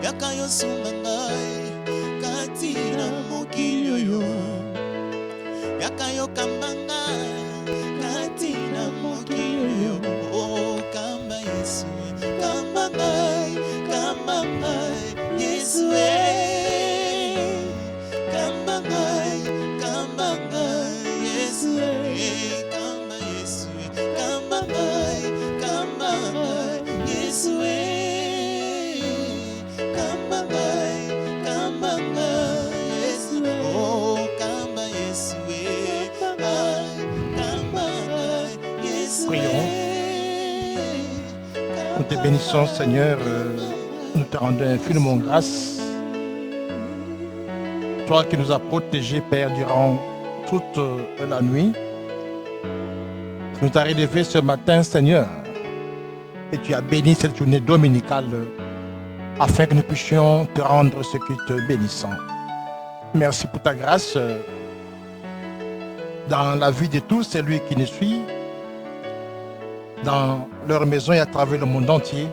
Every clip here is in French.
yaka yosunga ngai kati na mokili oyo yaka yokamba ngai kati na mokili oyo oh kamba Yesu kamba ngai Yesu kamba ngai Yesu kamba Yesu kamba ngai Yesu kamba ngai Yesu oh kamba Yesu kamba Yesu. Prions. Nous te bénissons, Seigneur. Nous te rendons infiniment grâce. Toi qui nous as protégés, Père, durant toute la nuit. Tu nous as relevés ce matin, Seigneur. Et tu as béni cette journée dominicale afin que nous puissions te rendre ce qui te bénissons. Merci pour ta grâce dans la vie de tous celui qui nous suit, dans leur maison et à travers le monde entier.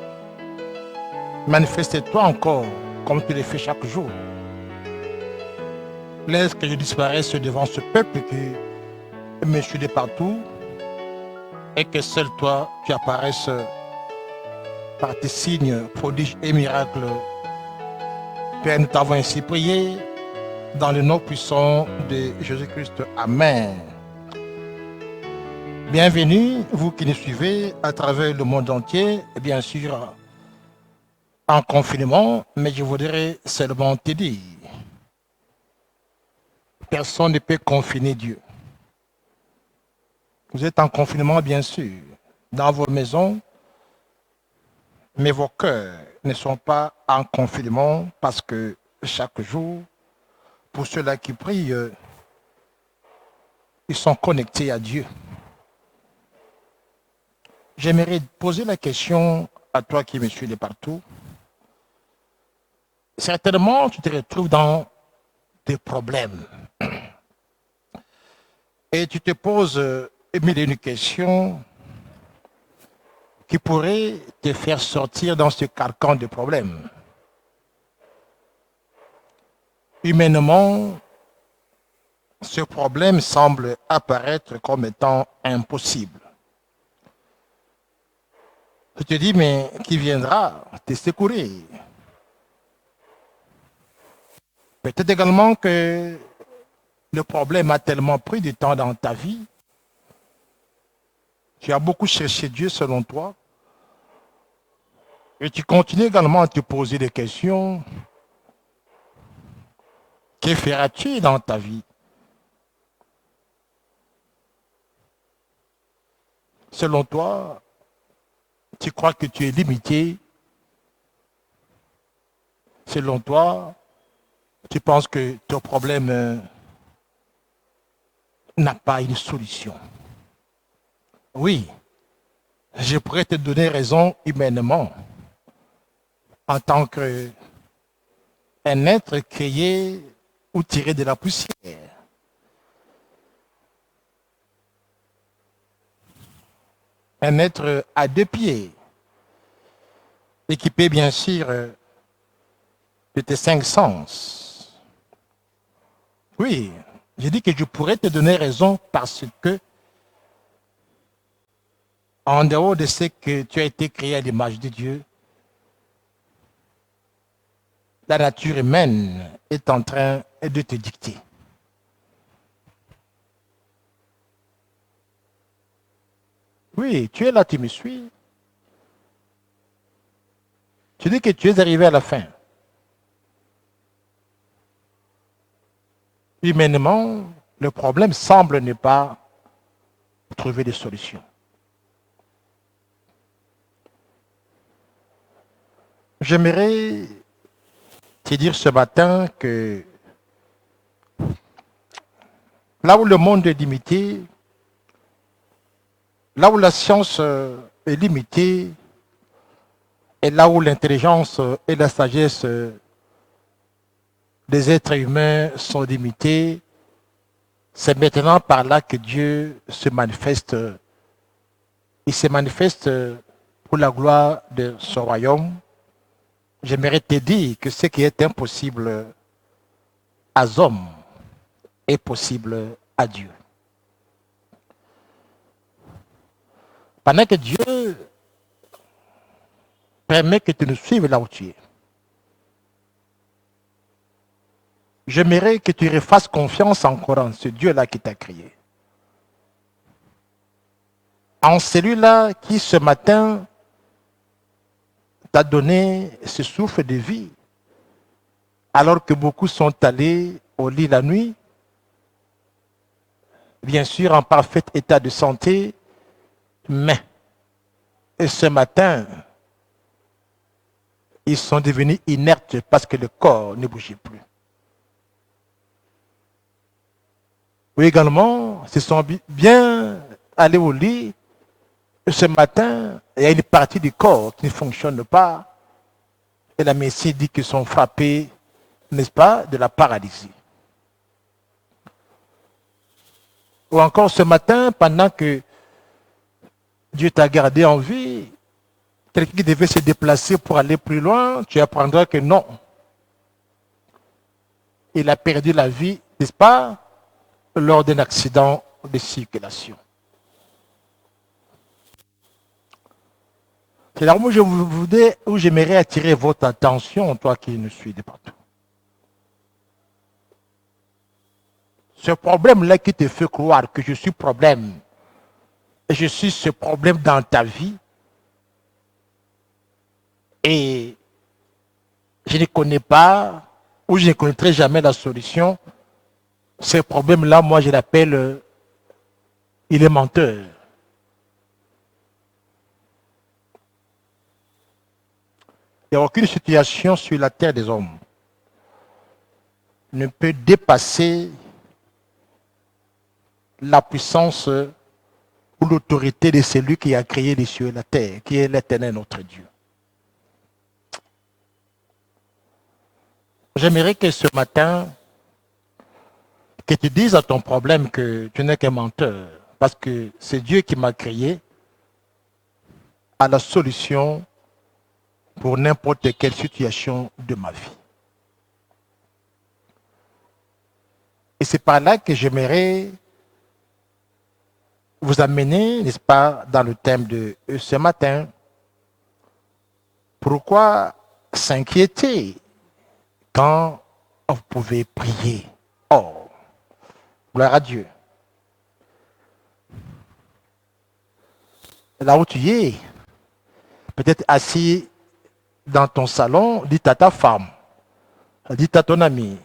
Manifeste-toi encore comme tu le fais chaque jour. Laisse que je disparaisse devant ce peuple qui me suit de partout et que seul toi tu apparaisses par tes signes, prodiges et miracles. Père, nous t'avons ainsi prié dans le nom puissant de Jésus-Christ. Amen. Bienvenue, vous qui nous suivez à travers le monde entier, et bien sûr en confinement, mais je voudrais seulement te dire, personne ne peut confiner Dieu. Vous êtes en confinement, bien sûr, dans vos maisons, mais vos cœurs ne sont pas en confinement parce que chaque jour, pour ceux-là qui prient, ils sont connectés à Dieu. J'aimerais poser la question à toi qui me suis de partout. Certainement, tu te retrouves dans des problèmes. Et tu te poses une question qui pourrait te faire sortir dans ce carcan de problèmes. Humainement, ce problème semble apparaître comme étant impossible. Tu te dis, mais qui viendra te secourir? Peut-être également que le problème a tellement pris du temps dans ta vie. Tu as beaucoup cherché Dieu selon toi. Et tu continues également à te poser des questions. Que feras-tu dans ta vie? Selon toi, tu crois que tu es limité. Selon toi, tu penses que ton problème n'a pas une solution. Oui, je pourrais te donner raison humainement en tant qu'un être créé ou tiré de la poussière. Un être à deux pieds, équipé bien sûr de tes 5 sens. Oui, je dis que je pourrais te donner raison parce que en dehors de ce que tu as été créé à l'image de Dieu, la nature humaine est en train de te dicter. Oui, tu es là, tu me suis. Tu dis que tu es arrivé à la fin. Humainement, le problème semble ne pas trouver de solution. J'aimerais te dire ce matin que là où le monde est limité, là où la science est limitée, et là où l'intelligence et la sagesse des êtres humains sont limitées, c'est maintenant par là que Dieu se manifeste. Il se manifeste pour la gloire de son royaume j'aimerais te dire que ce qui est impossible à l'homme est possible à Dieu. Pendant que Dieu permet que tu nous suives là où tu es, j'aimerais que tu refasses confiance encore en ce Dieu-là qui t'a créé. En celui-là qui ce matin t'a donné ce souffle de vie, alors que beaucoup sont allés au lit la nuit, bien sûr en parfait état de santé, mais ce matin, ils sont devenus inertes parce que le corps ne bougeait plus. Oui, également, se sont bien allés au lit. Ce matin, il y a une partie du corps qui ne fonctionne pas. Et la médecine dit qu'ils sont frappés, n'est-ce pas, de la paralysie. Ou encore ce matin, pendant que Dieu t'a gardé en vie, quelqu'un qui devait se déplacer pour aller plus loin, tu apprendras que non. Il a perdu la vie, n'est-ce pas, lors d'un accident de circulation. C'est là où j'aimerais attirer votre attention, toi qui nous suis de partout. Ce problème-là qui te fait croire que je suis problème, et je suis ce problème dans ta vie, et je ne connais pas, ou je ne connaîtrai jamais la solution, ce problème-là, moi je l'appelle, il est menteur. Il n'y a aucune situation sur la terre des hommes ne peut dépasser la puissance ou l'autorité de celui qui a créé les cieux et la terre, qui est l'Éternel notre Dieu. J'aimerais que ce matin, que tu dises à ton problème que tu n'es qu'un menteur, parce que c'est Dieu qui m'a créé à la solution pour n'importe quelle situation de ma vie. Et c'est par là que j'aimerais vous amener, n'est-ce pas, dans le thème de ce matin. Pourquoi s'inquiéter quand vous pouvez prier? Oh, gloire à Dieu. Là où tu es, peut-être assis dans ton salon, dites à ta femme, dites à ton ami,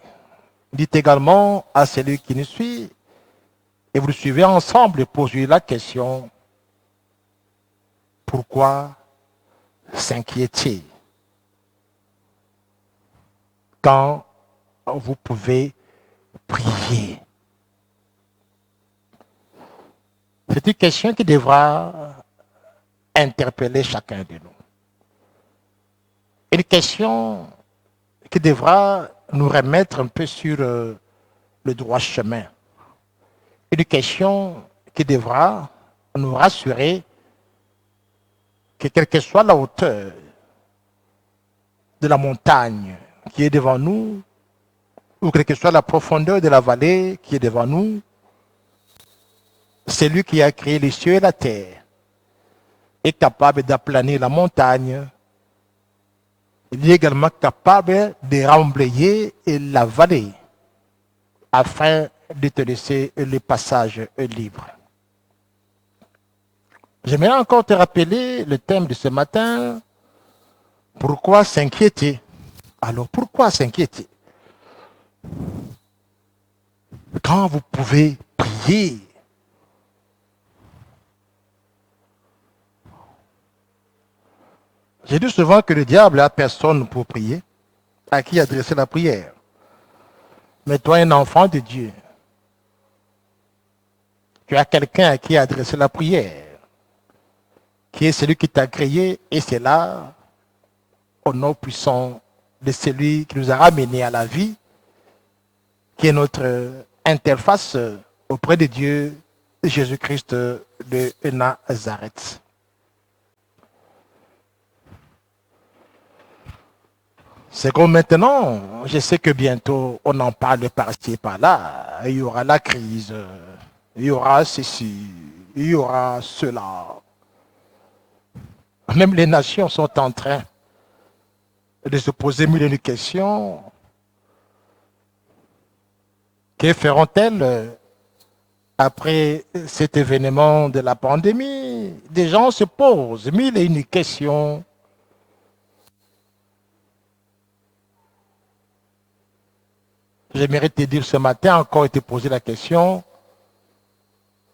dites également à celui qui nous suit, et vous le suivez ensemble et posez la question, pourquoi s'inquiéter quand vous pouvez prier? C'est une question qui devra interpeller chacun de nous. Une question qui devra nous remettre un peu sur le droit chemin. Une question qui devra nous rassurer que quelle que soit la hauteur de la montagne qui est devant nous, ou quelle que soit la profondeur de la vallée qui est devant nous, c'est lui qui a créé les cieux et la terre, est capable d'aplanir la montagne. Il est également capable de remblayer la vallée afin de te laisser le passage libre. J'aimerais encore te rappeler le thème de ce matin. Pourquoi s'inquiéter? Alors pourquoi s'inquiéter quand vous pouvez prier? J'ai dit souvent que le diable n'a personne pour prier, à qui adresser la prière. Mais toi, un enfant de Dieu, tu as quelqu'un à qui adresser la prière, qui est celui qui t'a créé, et c'est là, au nom puissant de celui qui nous a ramenés à la vie, qui est notre interface auprès de Dieu, Jésus-Christ de Nazareth. C'est comme maintenant, je sais que bientôt, on en parle par-ci et par-là. Il y aura la crise, il y aura ceci, il y aura cela. Même les nations sont en train de se poser mille questions. Que feront-elles après cet événement de la pandémie? Des gens se posent mille et une questions. J'aimerais te dire ce matin, encore été posé la question,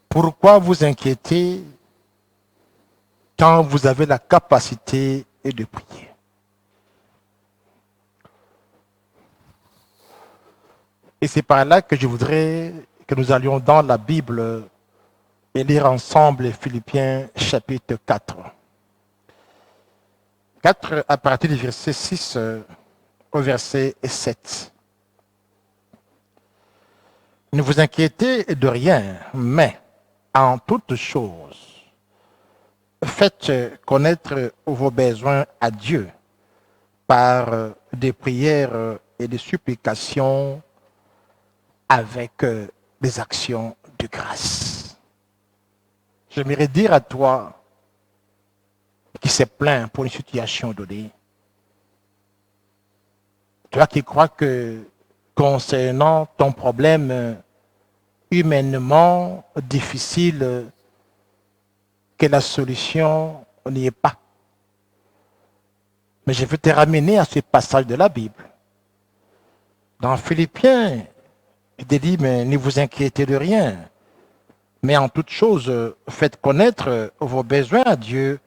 pourquoi vous inquiétez quand vous avez la capacité de prier? Et c'est par là que je voudrais que nous allions dans la Bible et lire ensemble Philippiens chapitre 4. 4 à partir du verset 6 au verset 7. Ne vous inquiétez de rien, mais en toutes choses, faites connaître vos besoins à Dieu par des prières et des supplications avec des actions de grâce. J'aimerais dire à toi qui s'est plaint pour une situation donnée, toi qui crois que concernant ton problème humainement difficile, que la solution n'y est pas. Mais je veux te ramener à ce passage de la Bible. Dans Philippiens, il te dit, mais ne vous inquiétez de rien, mais en toute chose, faites connaître vos besoins à Dieu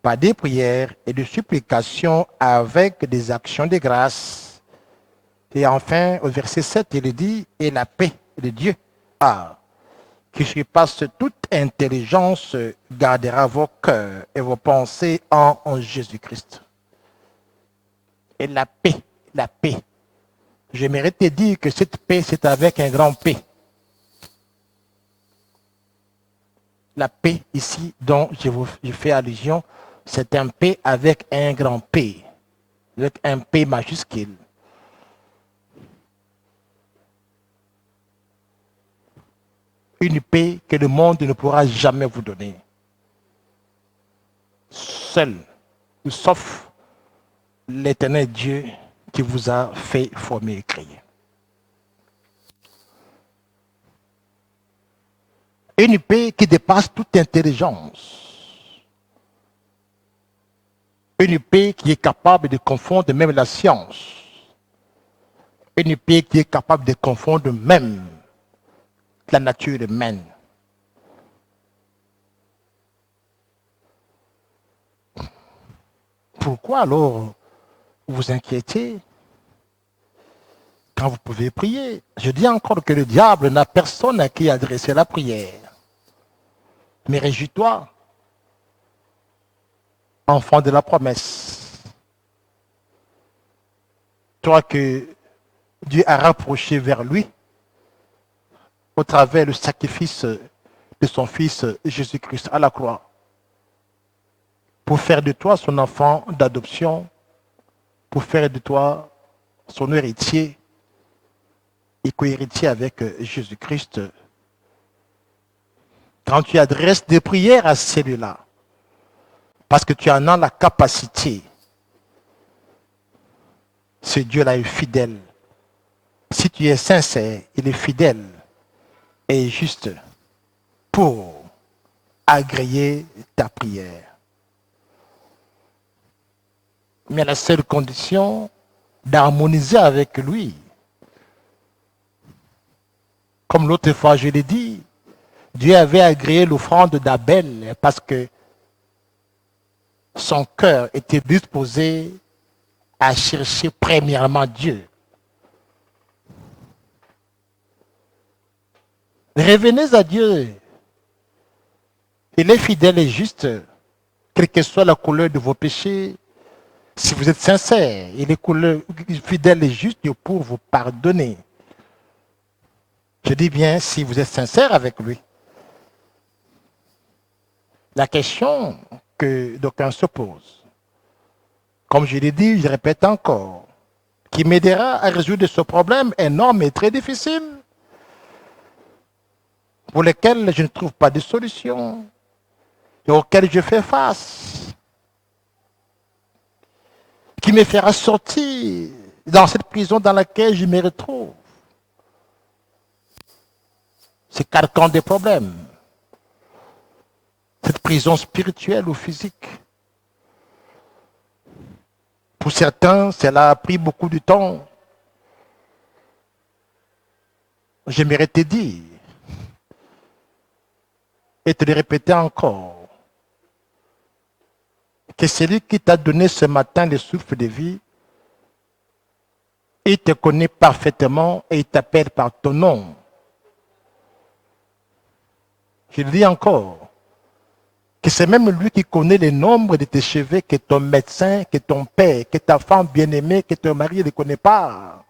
par des prières et des supplications avec des actions de grâce. Et enfin, au verset 7, il dit, et la paix de Dieu, qui surpasse toute intelligence, gardera vos cœurs et vos pensées en Jésus-Christ. Et la paix, la paix. J'aimerais te dire que cette paix, c'est avec un grand P. La paix ici, dont je fais allusion, c'est un P avec un grand P, avec un P majuscule. Une paix que le monde ne pourra jamais vous donner. Seul, sauf l'éternel Dieu qui vous a fait former et créer. Une paix qui dépasse toute intelligence. Une paix qui est capable de confondre même la science. Une paix qui est capable de confondre même la nature humaine. Pourquoi alors vous inquiétez quand vous pouvez prier? Je dis encore que le diable n'a personne à qui adresser la prière. Mais réjouis-toi, enfant de la promesse. Toi que Dieu a rapproché vers lui au travers du sacrifice de son Fils Jésus-Christ à la croix, pour faire de toi son enfant d'adoption, pour faire de toi son héritier et co-héritier avec Jésus-Christ. Quand tu adresses des prières à celui-là, parce que tu en as la capacité, ce Dieu-là est fidèle. Si tu es sincère, il est fidèle et juste pour agréer ta prière. Mais la seule condition d'harmoniser avec lui. Comme l'autre fois je l'ai dit, Dieu avait agréé l'offrande d'Abel parce que son cœur était disposé à chercher premièrement Dieu. Revenez à Dieu. Il est fidèle et juste, quelle que soit la couleur de vos péchés. Si vous êtes sincère, il est fidèle et juste pour vous pardonner. Je dis bien si vous êtes sincère avec lui. La question que d'aucuns se posent, comme je l'ai dit, je répète encore, qui m'aidera à résoudre ce problème énorme et très difficile, pour lesquels je ne trouve pas de solution et auxquels je fais face, qui me fera sortir dans cette prison dans laquelle je me retrouve. Ce carcan des problèmes, cette prison spirituelle ou physique. Pour certains, cela a pris beaucoup de temps. J'aimerais te dire et te le répéter encore, que celui qui t'a donné ce matin le souffle de vie, il te connaît parfaitement et il t'appelle par ton nom. Je le dis encore, que c'est même lui qui connaît le nombre de tes cheveux que ton médecin, que ton père, que ta femme bien-aimée, que ton mari ne connaît pas.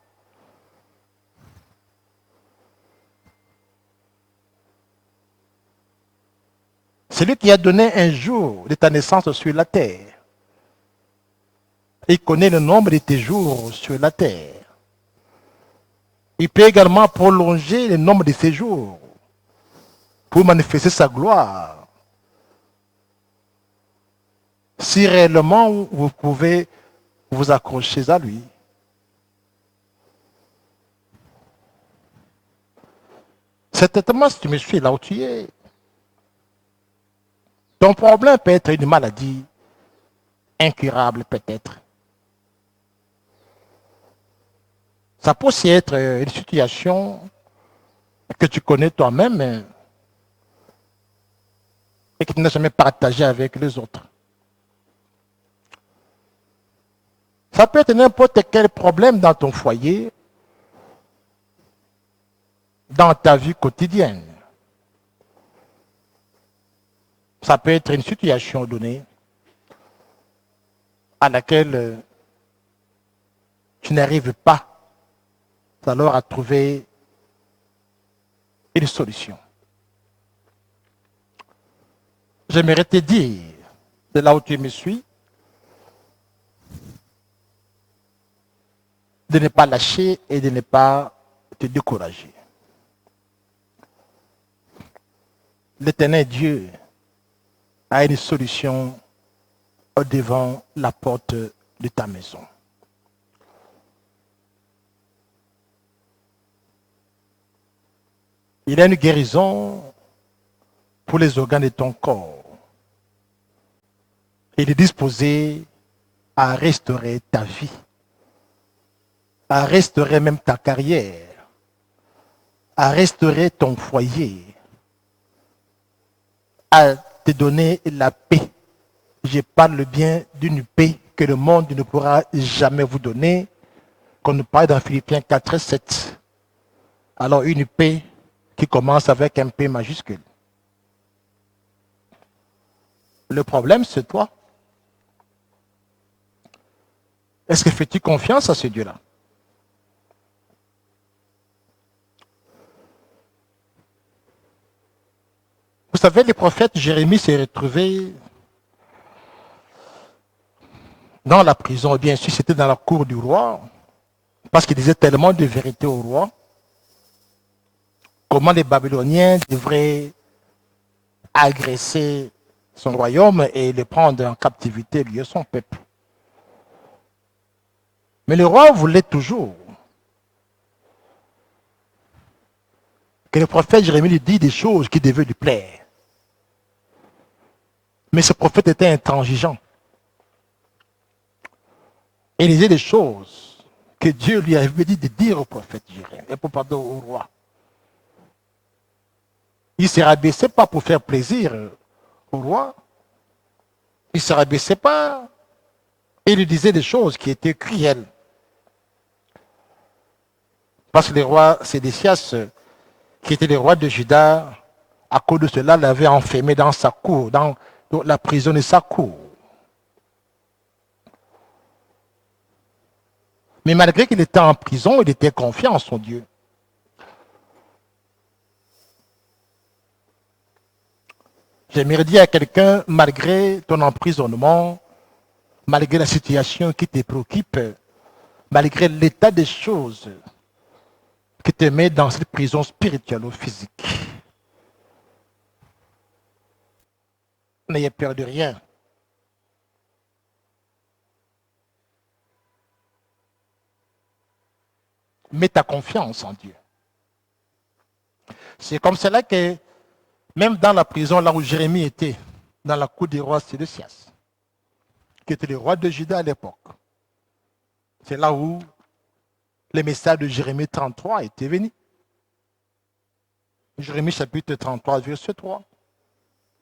C'est lui qui a donné un jour de ta naissance sur la terre. Il connaît le nombre de tes jours sur la terre. Il peut également prolonger le nombre de ses jours pour manifester sa gloire. Si réellement vous pouvez vous accrocher à lui. Certainement, si tu me suis là où tu es, ton problème peut être une maladie incurable peut-être. Ça peut aussi être une situation que tu connais toi-même et que tu n'as jamais partagée avec les autres. Ça peut être n'importe quel problème dans ton foyer, dans ta vie quotidienne. Ça peut être une situation donnée à laquelle tu n'arrives pas alors à trouver une solution. J'aimerais te dire, de là où tu me suis, de ne pas lâcher et de ne pas te décourager. L'Éternel Dieu a une solution devant la porte de ta maison. Il a une guérison pour les organes de ton corps. Il est disposé à restaurer ta vie, à restaurer même ta carrière, à restaurer ton foyer, à te donner la paix. Je parle bien d'une paix que le monde ne pourra jamais vous donner, qu'on nous parle dans Philippiens 4, 7. Alors une paix qui commence avec un P majuscule. Le problème, c'est toi. Est-ce que fais-tu confiance à ce Dieu-là? Vous savez, le prophète Jérémie s'est retrouvé dans la prison. Bien sûr, c'était dans la cour du roi, parce qu'il disait tellement de vérité au roi. Comment les Babyloniens devraient agresser son royaume et le prendre en captivité, lui et son peuple. Mais le roi voulait toujours que le prophète Jérémie lui dise des choses qui devaient lui plaire. Mais ce prophète était intransigeant. Il disait des choses que Dieu lui avait dit de dire au prophète Jérémie, et pardon, au roi. Il ne se rabaissait pas pour faire plaisir au roi. Il ne se rabaissait pas. Et il lui disait des choses qui étaient cruelles. Parce que le roi Sédécias, qui était le roi de Juda, à cause de cela, l'avait enfermé dans sa cour, dans la prison de sa cour. Mais malgré qu'il était en prison, il était confiant en son Dieu. J'aimerais dire à quelqu'un, malgré ton emprisonnement, malgré la situation qui te préoccupe, malgré l'état des choses qui te met dans cette prison spirituelle ou physique. N'ayez peur de rien. Mets ta confiance en Dieu. C'est comme cela que, même dans la prison, là où Jérémie était, dans la cour du roi Sédécias, qui était le roi de Juda à l'époque, c'est là où le message de Jérémie 33 était venu. Jérémie chapitre 33, verset 3.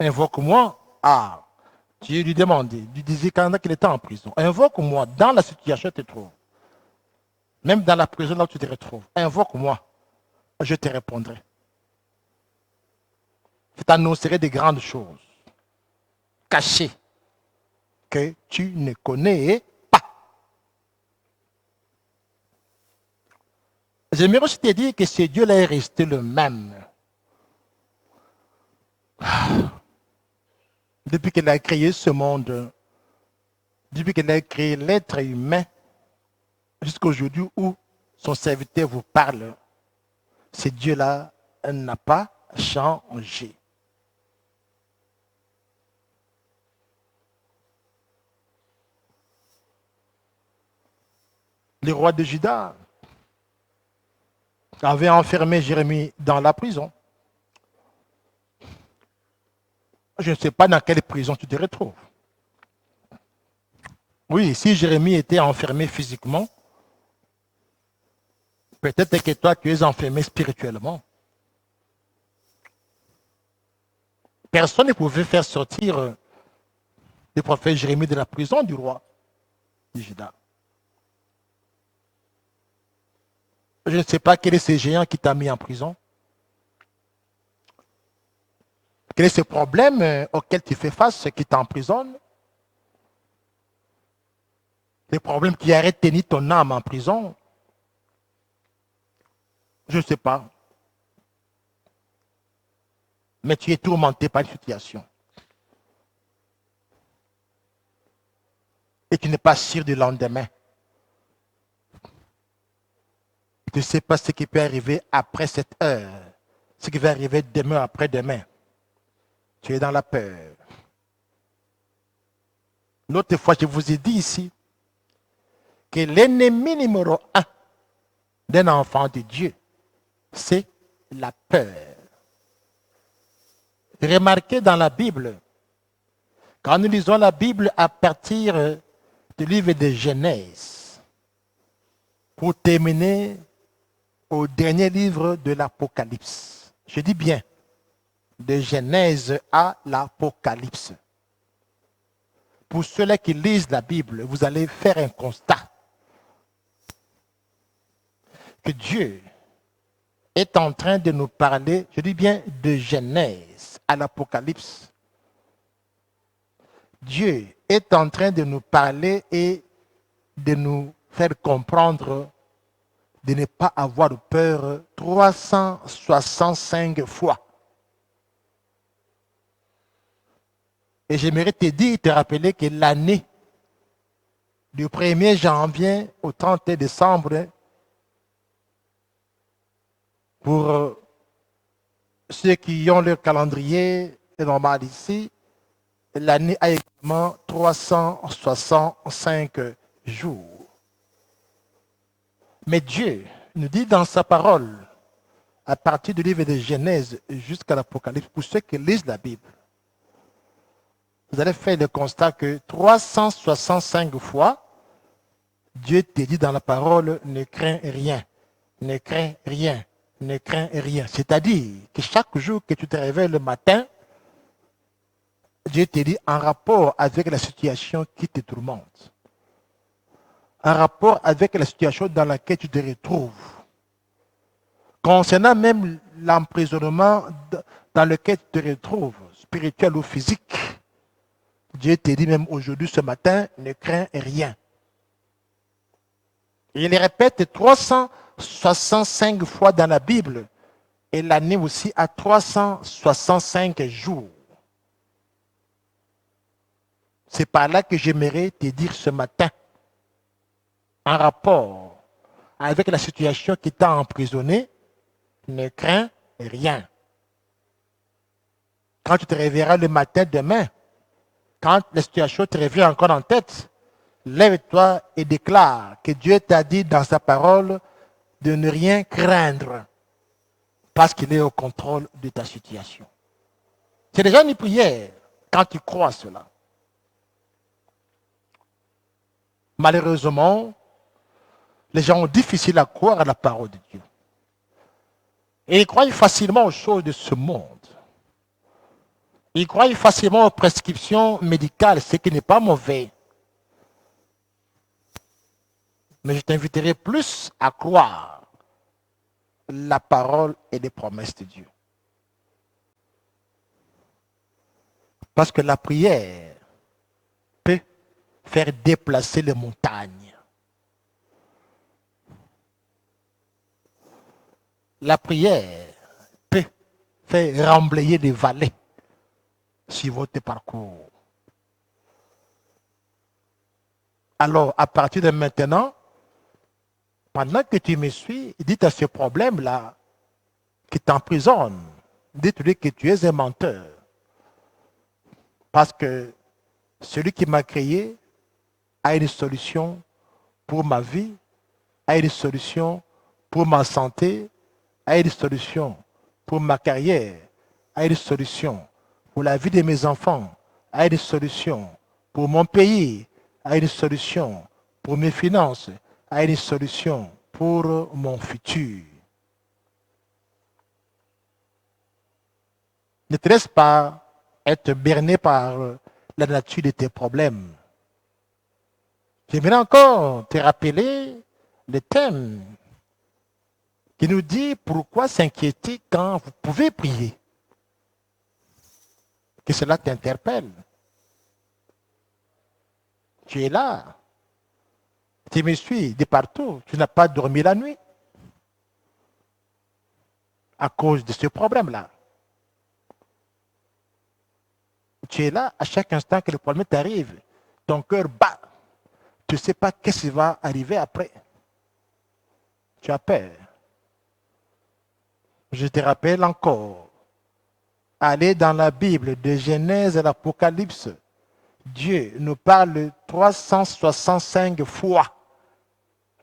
Invoque-moi. Ah, Dieu lui demandait, lui disait quand il était en prison. Invoque-moi dans la situation où tu te trouves. Même dans la prison là où tu te retrouves. Invoque-moi. Je te répondrai. Je t'annoncerai des grandes choses cachées que tu ne connais pas. J'aimerais aussi te dire que ce Dieu-là est resté le même. Depuis qu'il a créé ce monde, depuis qu'il a créé l'être humain, jusqu'à aujourd'hui où son serviteur vous parle, ce Dieu-là n'a pas changé. Le roi de Juda avait enfermé Jérémie dans la prison. Je ne sais pas dans quelle prison tu te retrouves. Oui, si Jérémie était enfermé physiquement, peut-être que toi, tu es enfermé spirituellement. Personne ne pouvait faire sortir le prophète Jérémie de la prison du roi de Juda. Je ne sais pas quel est ce géant qui t'a mis en prison. Quel est ce problème auquel tu fais face qui t'emprisonne? Les problèmes qui arrêtent de tenir ton âme en prison? Je ne sais pas. Mais tu es tourmenté par une situation. Et tu n'es pas sûr du lendemain. Tu ne sais pas ce qui peut arriver après cette heure. Ce qui va arriver demain après-demain. Tu es dans la peur. L'autre fois, je vous ai dit ici que l'ennemi numéro 1 d'un enfant de Dieu, c'est la peur. Remarquez dans la Bible, quand nous lisons la Bible à partir du livre de Genèse, pour terminer au dernier livre de l'Apocalypse. Je dis bien, de Genèse à l'Apocalypse. Pour ceux-là qui lisent la Bible, vous allez faire un constat que Dieu est en train de nous parler, je dis bien de Genèse à l'Apocalypse. Dieu est en train de nous parler et de nous faire comprendre de ne pas avoir peur 365 fois. Et j'aimerais te dire, te rappeler que l'année du 1er janvier au 31 décembre, pour ceux qui ont leur calendrier normal ici, l'année a également 365 jours. Mais Dieu nous dit dans sa parole, à partir du livre de Genèse jusqu'à l'Apocalypse, pour ceux qui lisent la Bible, vous allez faire le constat que 365 fois, Dieu te dit dans la parole, ne crains rien, ne crains rien, ne crains rien. C'est-à-dire que chaque jour que tu te réveilles le matin, Dieu te dit en rapport avec la situation qui te tourmente, en rapport avec la situation dans laquelle tu te retrouves, concernant même l'emprisonnement dans lequel tu te retrouves, spirituel ou physique. Dieu te dit même aujourd'hui, ce matin, ne crains rien. Il le répète 365 fois dans la Bible et l'année aussi à 365 jours. C'est par là que j'aimerais te dire ce matin en rapport avec la situation qui t'a emprisonné, ne crains rien. Quand tu te réveilleras le matin demain, quand la situation te revient encore en tête, lève-toi et déclare que Dieu t'a dit dans sa parole de ne rien craindre parce qu'il est au contrôle de ta situation. C'est déjà une prière quand tu crois cela. Malheureusement, les gens ont difficile à croire à la parole de Dieu. Et ils croient facilement aux choses de ce monde. Ils croient facilement aux prescriptions médicales, ce qui n'est pas mauvais. Mais je t'inviterai plus à croire la parole et les promesses de Dieu. Parce que la prière peut faire déplacer les montagnes. La prière peut faire remblayer les vallées sur votre parcours. Alors, à partir de maintenant, pendant que tu me suis, dites à ce problème-là qui t'emprisonne, dites-lui que tu es un menteur. Parce que celui qui m'a créé a une solution pour ma vie, a une solution pour ma santé, a une solution pour ma carrière, a une solution pour la vie de mes enfants, a une solution pour mon pays, a une solution pour mes finances, a une solution pour mon futur. Ne te laisse pas être berné par la nature de tes problèmes. J'aimerais encore te rappeler le thème qui nous dit pourquoi s'inquiéter quand vous pouvez prier. Que cela t'interpelle. Tu es là. Tu me suis de partout. Tu n'as pas dormi la nuit à cause de ce problème-là. Tu es là à chaque instant que le problème t'arrive. Ton cœur bat. Tu ne sais pas qu'est-ce qui va arriver après. Tu as peur. Je te rappelle encore. Allez dans la Bible, de Genèse à l'Apocalypse. Dieu nous parle 365 fois.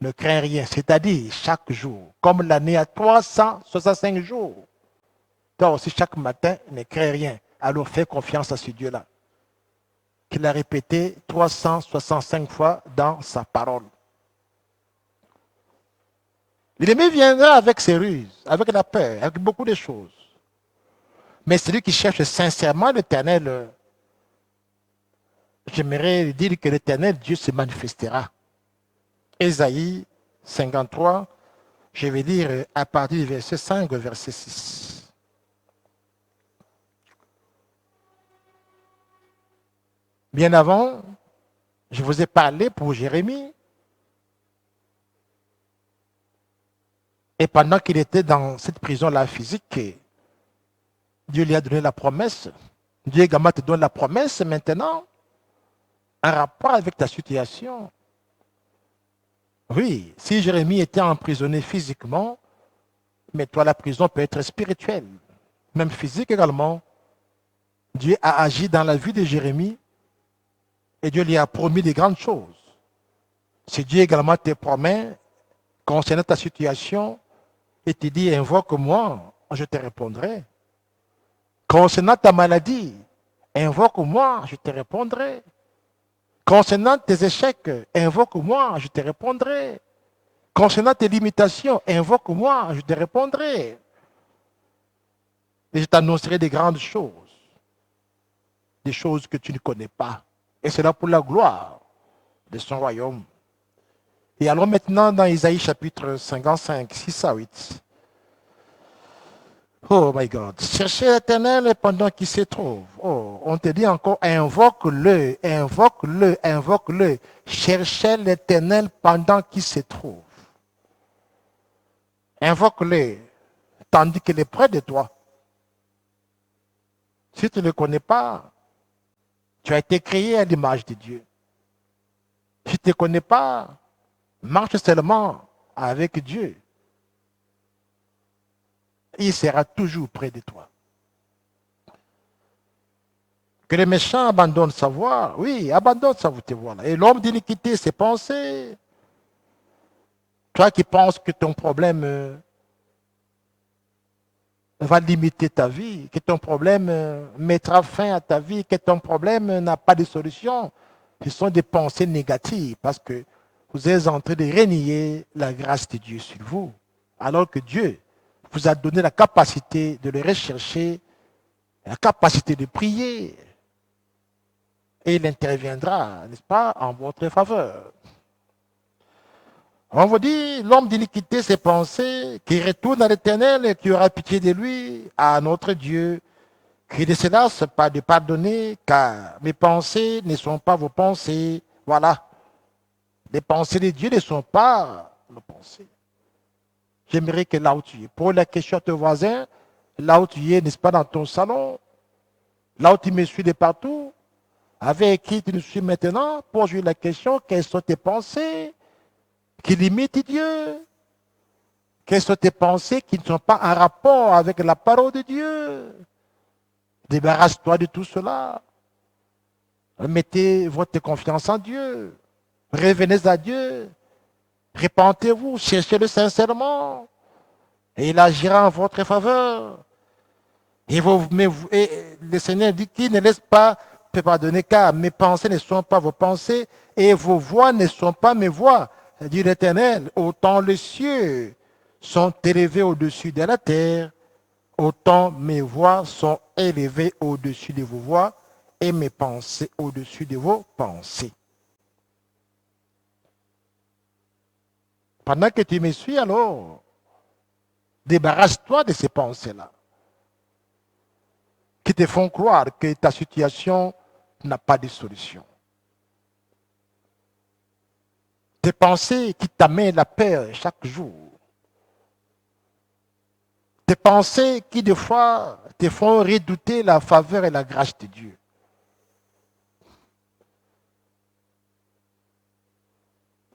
Ne crains rien, c'est-à-dire chaque jour. Comme l'année a 365 jours. Toi aussi, chaque matin, ne crains rien. Alors fais confiance à ce Dieu-là. Qu'il a répété 365 fois dans sa parole. L'ennemi viendra avec ses ruses, avec la peur, avec beaucoup de choses. Mais celui qui cherche sincèrement l'Éternel, j'aimerais dire que l'Éternel, Dieu se manifestera. Ésaïe 53, je vais dire à partir du verset 5 au verset 6. Bien avant, je vous ai parlé pour Jérémie. Et pendant qu'il était dans cette prison-là physique, Dieu lui a donné la promesse. Dieu également te donne la promesse maintenant, en rapport avec ta situation. Oui, si Jérémie était emprisonné physiquement, mais toi, la prison peut être spirituelle, même physique également. Dieu a agi dans la vie de Jérémie et Dieu lui a promis de grandes choses. Si Dieu également te promet, concernant ta situation, et te dit, invoque-moi, je te répondrai. Concernant ta maladie, invoque-moi, je te répondrai. Concernant tes échecs, invoque-moi, je te répondrai. Concernant tes limitations, invoque-moi, je te répondrai. Et je t'annoncerai des grandes choses. Des choses que tu ne connais pas. Et c'est là pour la gloire de son royaume. Et allons maintenant dans Isaïe chapitre 55, 6 à 8. Oh my God. Cherchez l'Éternel pendant qu'il se trouve. Oh, on te dit encore, invoque-le, invoque-le, invoque-le. Cherchez l'Éternel pendant qu'il se trouve. Invoque-le, tandis qu'il est près de toi. Si tu ne le connais pas, tu as été créé à l'image de Dieu. Si tu ne connais pas, Marche seulement avec Dieu. Il sera toujours près de toi. Que le méchant abandonne sa voie. Oui, abandonne sa voie. Et l'homme d'iniquité, ses pensées. Toi qui penses que ton problème va limiter ta vie, que ton problème mettra fin à ta vie, que ton problème n'a pas de solution, ce sont des pensées négatives parce que vous êtes en train de renier la grâce de Dieu sur vous. Alors que Dieu vous a donné la capacité de le rechercher, la capacité de prier. Et il interviendra, n'est-ce pas, en votre faveur. On vous dit, l'homme d'iniquité, ses pensées, qui retourne à l'Éternel et qui aura pitié de lui, à notre Dieu, qui ne se lasse pas de pardonner, car mes pensées ne sont pas vos pensées. Voilà. Les pensées de Dieu ne sont pas nos pensées. J'aimerais que là où tu es, pose la question à ton voisin, là où tu es, n'est-ce pas, dans ton salon, là où tu me suis de partout, avec qui tu me suis maintenant, pose-lui la question, quelles sont tes pensées qui limitent Dieu? Quelles sont tes pensées qui ne sont pas en rapport avec la parole de Dieu? Débarrasse-toi de tout cela. Mettez votre confiance en Dieu. Revenez à Dieu. Répentez-vous, cherchez-le sincèrement. Et il agira en votre faveur. Et le Seigneur dit qu'il ne laisse pas peut pardonner, car mes pensées ne sont pas vos pensées et vos voix ne sont pas mes voix, dit l'Éternel. Autant les cieux sont élevés au-dessus de la terre, autant mes voix sont élevées au-dessus de vos voix et mes pensées au-dessus de vos pensées. Pendant que tu me suis, alors, débarrasse-toi de ces pensées-là qui te font croire que ta situation n'a pas de solution. Des pensées qui t'amènent la peur chaque jour. Des pensées qui, des fois, te font redouter la faveur et la grâce de Dieu.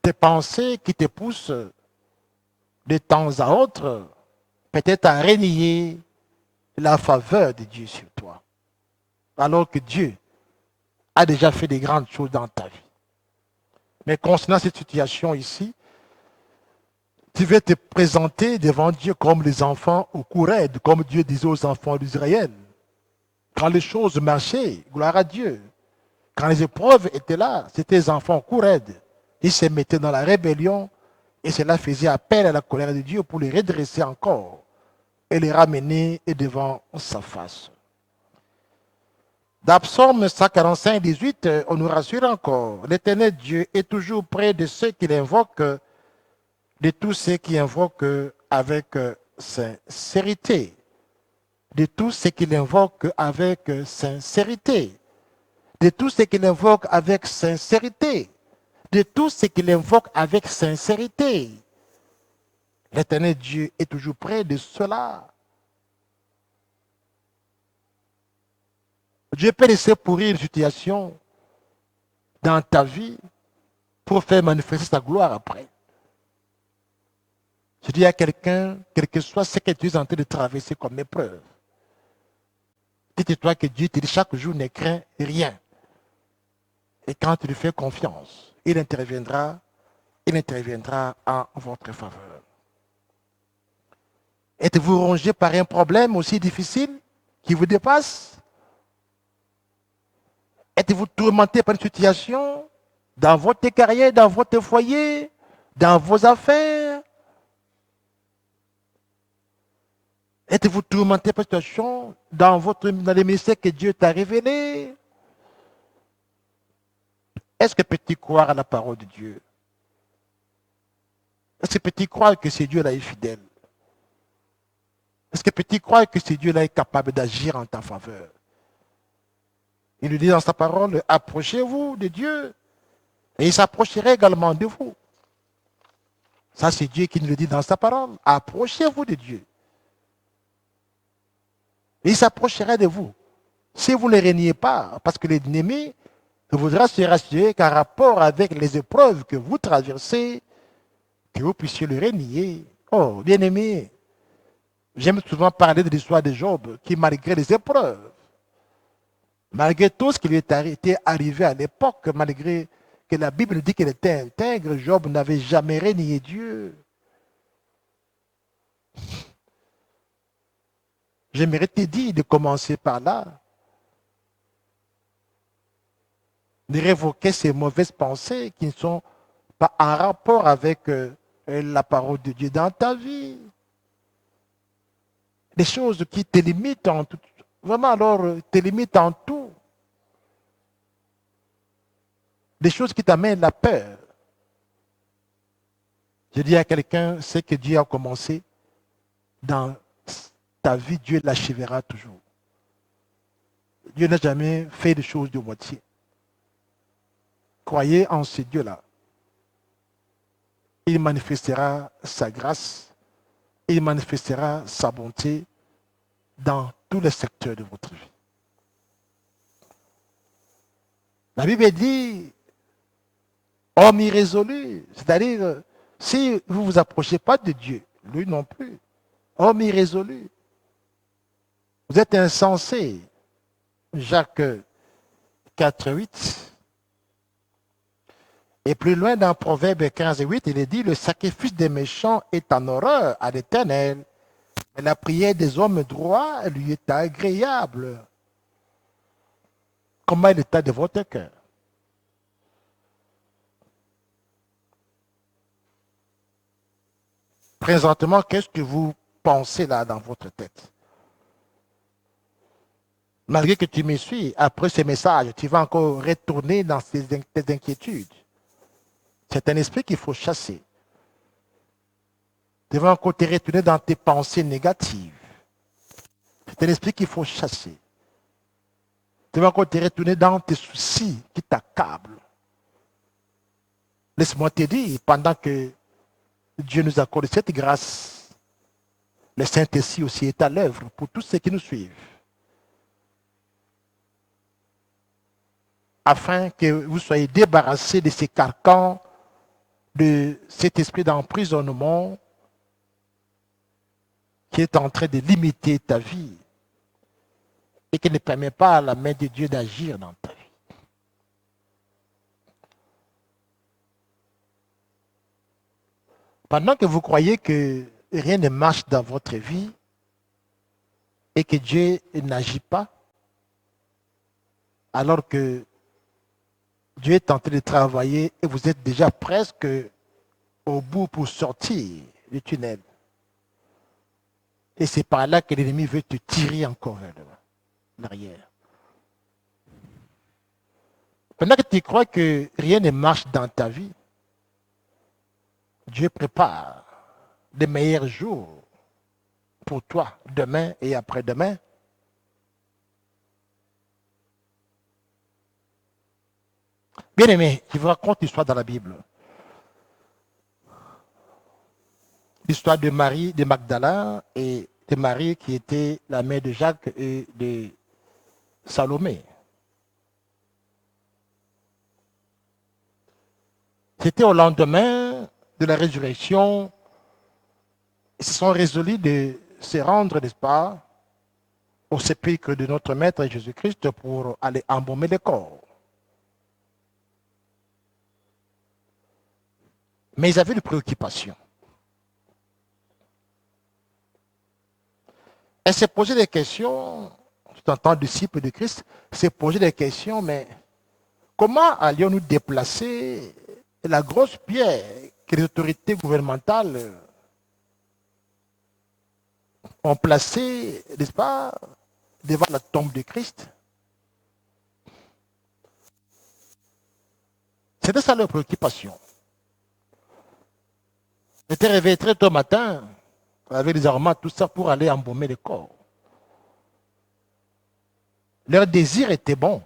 Des pensées qui te poussent de temps à autre, peut-être à renier la faveur de Dieu sur toi. Alors que Dieu a déjà fait des grandes choses dans ta vie. Mais concernant cette situation ici, tu vas te présenter devant Dieu comme les enfants au courraide, comme Dieu disait aux enfants d'Israël. Quand les choses marchaient, gloire à Dieu. Quand les épreuves étaient là, c'était les enfants au courraide. Ils se mettaient dans la rébellion et cela faisait appel à la colère de Dieu pour les redresser encore et les ramener devant sa face. Dans Psaume 145, 18, on nous rassure encore. L'Éternel Dieu est toujours près de ceux qui l'invoquent, de tous ceux qui invoquent avec sincérité. De tous ceux qui l'invoquent avec sincérité. De tous ceux qui l'invoquent avec sincérité. De tous ceux qui l'invoquent avec sincérité. L'Éternel Dieu est toujours près de ceux-là. Dieu peut laisser pourrir une situation dans ta vie pour faire manifester sa gloire après. Je dis à quelqu'un, quel que soit ce que tu es en train de traverser comme épreuve, dites-toi que Dieu te dit chaque jour ne crains rien. Et quand tu lui fais confiance, il interviendra en votre faveur. Êtes-vous rongé par un problème aussi difficile qui vous dépasse? Êtes-vous tourmenté par une situation dans votre carrière, dans votre foyer, dans vos affaires? Êtes-vous tourmenté par une situation dans les mystères que Dieu t'a révélés? Est-ce que peux-tu croire à la parole de Dieu? Est-ce que peux-tu croire que ce Dieu-là est fidèle? Est-ce que peux-tu croire que ce Dieu-là est capable d'agir en ta faveur? Il nous dit dans sa parole, approchez-vous de Dieu. Et il s'approcherait également de vous. Ça, c'est Dieu qui nous le dit dans sa parole. Approchez-vous de Dieu. Et il s'approcherait de vous. Si vous ne reniez pas, parce que l'ennemi voudra se rassurer qu'en rapport avec les épreuves que vous traversez, que vous puissiez le renier. Oh, bien-aimé, j'aime souvent parler de l'histoire de Job, qui malgré les épreuves, malgré tout ce qui lui était arrivé à l'époque, malgré que la Bible dit qu'il était intègre, Job n'avait jamais renié Dieu. J'aimerais te dire de commencer par là, de révoquer ces mauvaises pensées qui ne sont pas en rapport avec la parole de Dieu dans ta vie. Des choses qui te limitent en tout, vraiment alors te limitent en tout. Des choses qui t'amènent la peur. Je dis à quelqu'un, c'est que Dieu a commencé dans ta vie, Dieu l'achèvera toujours. Dieu n'a jamais fait des choses de moitié. Croyez en ce Dieu-là. Il manifestera sa grâce, il manifestera sa bonté dans tous les secteurs de votre vie. La Bible dit, homme irrésolu, c'est-à-dire, si vous ne vous approchez pas de Dieu, lui non plus, homme irrésolu, vous êtes insensé. Jacques 4, 8. Et plus loin dans Proverbe 15 et 8, il est dit, le sacrifice des méchants est en horreur à l'Éternel, mais la prière des hommes droits lui est agréable. Comment est l'état de votre cœur? Présentement, qu'est-ce que vous pensez là dans votre tête? Malgré que tu me suis, après ce message, tu vas encore retourner dans tes inquiétudes. C'est un esprit qu'il faut chasser. Tu vas encore te retourner dans tes pensées négatives. C'est un esprit qu'il faut chasser. Tu vas encore te retourner dans tes soucis qui t'accablent. Laisse-moi te dire, pendant que Dieu nous accorde cette grâce, le Saint-Esprit aussi est à l'œuvre pour tous ceux qui nous suivent. Afin que vous soyez débarrassés de ces carcans, de cet esprit d'emprisonnement qui est en train de limiter ta vie et qui ne permet pas à la main de Dieu d'agir dans ta vie. Pendant que vous croyez que rien ne marche dans votre vie et que Dieu n'agit pas, alors que Dieu est en train de travailler et vous êtes déjà presque au bout pour sortir du tunnel. Et c'est par là que l'ennemi veut te tirer encore vers l'arrière. Pendant que tu crois que rien ne marche dans ta vie, Dieu prépare des meilleurs jours pour toi, demain et après-demain. Bien-aimé, je vous raconte l'histoire dans la Bible. L'histoire de Marie de Magdala et de Marie qui était la mère de Jacques et de Salomé. C'était au lendemain de la résurrection. Ils se sont résolus de se rendre, n'est-ce pas, au sépulcre de notre Maître Jésus-Christ pour aller embaumer le corps. Mais ils avaient une préoccupation. Elle s'est posé des questions, tout en tant que disciple de Christ, s'est posé des questions, mais comment allions-nous déplacer la grosse pierre que les autorités gouvernementales ont placée, n'est-ce pas, devant la tombe de Christ? C'était ça leur préoccupation. Ils étaient réveillés très tôt matin, avec les armements, tout ça, pour aller embaumer le corps. Leur désir était bon.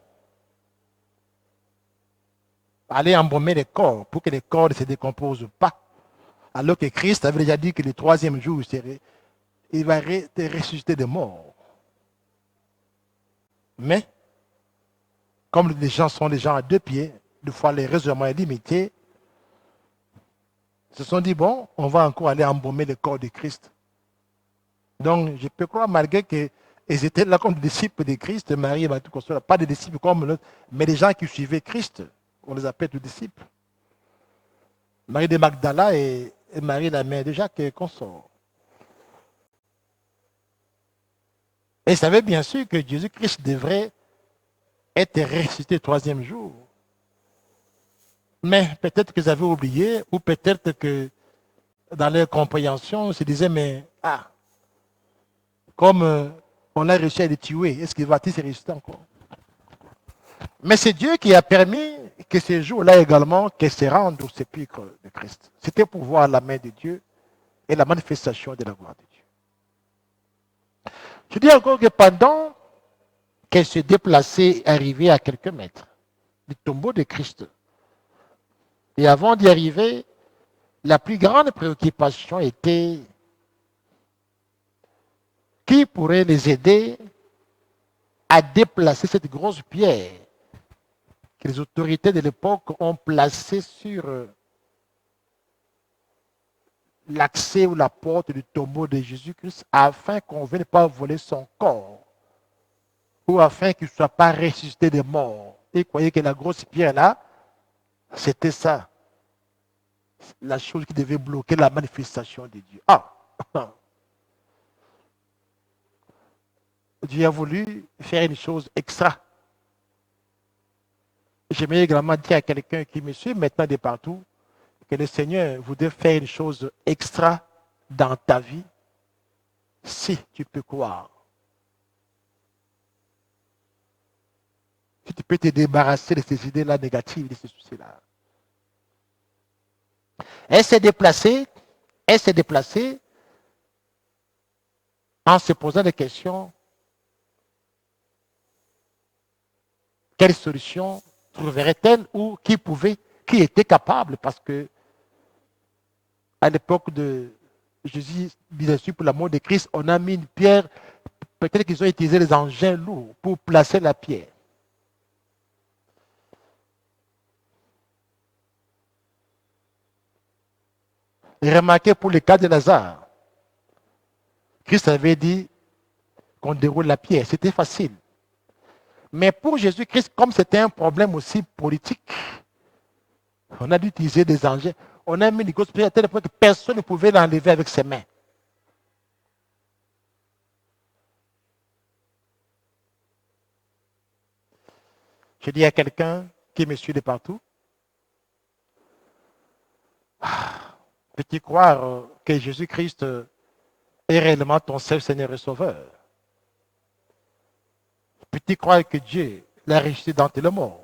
Aller embaumer les corps pour que les corps ne se décomposent pas. Alors que Christ avait déjà dit que le troisième jour, il va ressusciter des morts. Mais, comme les gens sont des gens à deux pieds, des fois les raisonnements sont limités, se sont dit, bon, on va encore aller embaumer le corps de Christ. Donc, je peux croire, malgré qu'ils étaient là comme des disciples de Christ, Marie et Marie, pas des disciples comme l'autre, mais des gens qui suivaient Christ, on les appelle tous disciples. Marie de Magdala et Marie, la mère de Jacques, et consort. Et ils savaient bien sûr que Jésus-Christ devrait être ressuscité le troisième jour. Mais peut-être qu'ils avaient oublié, ou peut-être que dans leur compréhension, ils se disaient, mais comme on a réussi à les tuer, est-ce qu'il va-t-il se ressusciter encore? Mais c'est Dieu qui a permis que ce jour-là également, qu'elle se rende au sépulcre de Christ. C'était pour voir la main de Dieu et la manifestation de la gloire de Dieu. Je dis encore que pendant qu'elle se déplaçait, arrivait à quelques mètres du tombeau de Christ, et avant d'y arriver, la plus grande préoccupation était qui pourrait les aider à déplacer cette grosse pierre que les autorités de l'époque ont placée sur l'accès ou la porte du tombeau de Jésus-Christ afin qu'on ne vienne pas voler son corps ou afin qu'il ne soit pas ressuscité des morts. Et vous voyez que la grosse pierre là, c'était ça. La chose qui devait bloquer la manifestation de Dieu. Dieu a voulu faire une chose extra. J'aimerais également dire à quelqu'un qui me suit maintenant de partout que le Seigneur voudrait faire une chose extra dans ta vie si tu peux croire. Si tu peux te débarrasser de ces idées-là négatives, de ces soucis-là. Elle s'est déplacée en se posant des questions. Quelle solution trouverait-elle ou qui était capable? Parce que à l'époque de Jésus, bien sûr, pour la mort de Christ, on a mis une pierre. Peut-être qu'ils ont utilisé les engins lourds pour placer la pierre. Et remarquez pour le cas de Lazare, Christ avait dit qu'on déroule la pierre. C'était facile. Mais pour Jésus-Christ, comme c'était un problème aussi politique, on a dû utiliser des engins. On a mis une grosse pierre à tel point que personne ne pouvait l'enlever avec ses mains. Je dis à quelqu'un qui me suit de partout, peux-tu croire que Jésus-Christ est réellement ton seul Seigneur et Sauveur? Peux-tu croire que Dieu l'a ressuscité d'entre les morts?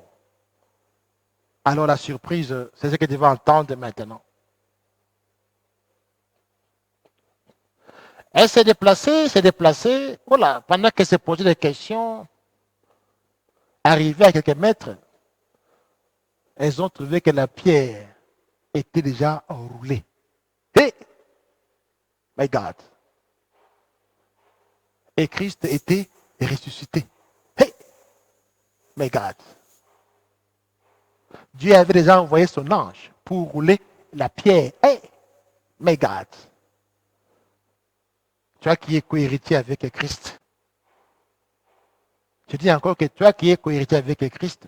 Alors la surprise, c'est ce que tu vas entendre maintenant. Elle s'est déplacée, voilà, pendant qu'elle s'est posé des questions, arrivée à quelques mètres, elles ont trouvé que la pierre était déjà enroulée. Hey! My God! Et Christ était ressuscité. Hey! My God! Dieu avait déjà envoyé son ange pour rouler la pierre. Hey! My God! Toi qui es cohéritier avec Christ. Je dis encore que toi qui es cohéritier avec Christ,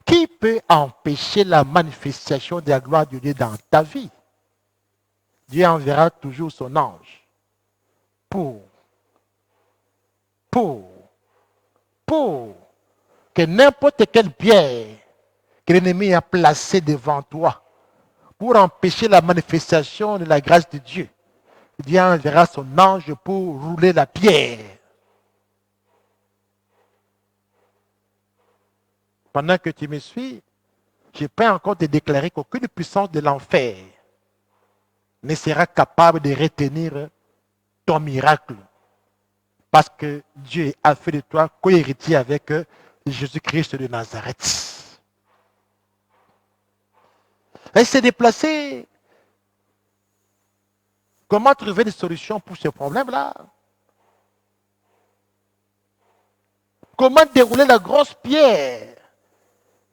qui peut empêcher la manifestation de la gloire de Dieu dans ta vie? Dieu enverra toujours son ange pour que n'importe quelle pierre que l'ennemi a placée devant toi pour empêcher la manifestation de la grâce de Dieu, Dieu enverra son ange pour rouler la pierre. Pendant que tu me suis, je peux encore te déclarer qu'aucune puissance de l'enfer ne sera capable de retenir ton miracle. Parce que Dieu a fait de toi co-héritier avec Jésus-Christ de Nazareth. Elle s'est déplacée. Comment trouver des solutions pour ce problème-là? Comment dérouler la grosse pierre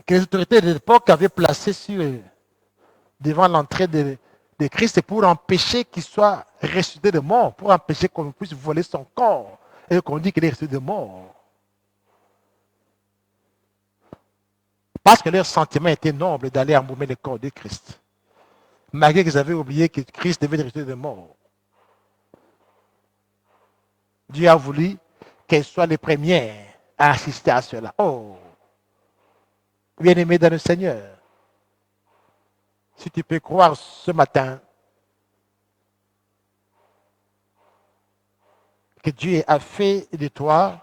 que les autorités de l'époque avaient placée sur devant l'entrée de Christ pour empêcher qu'il soit ressuscité de mort, pour empêcher qu'on puisse voler son corps et qu'on dise qu'il est ressuscité de mort. Parce que leur sentiment était noble d'aller embaumer le corps de Christ. Malgré qu'ils avaient oublié que Christ devait être ressuscité de mort. Dieu a voulu qu'elles soient les premières à assister à cela. Oh, bien-aimé dans le Seigneur, si tu peux croire ce matin que Dieu a fait de toi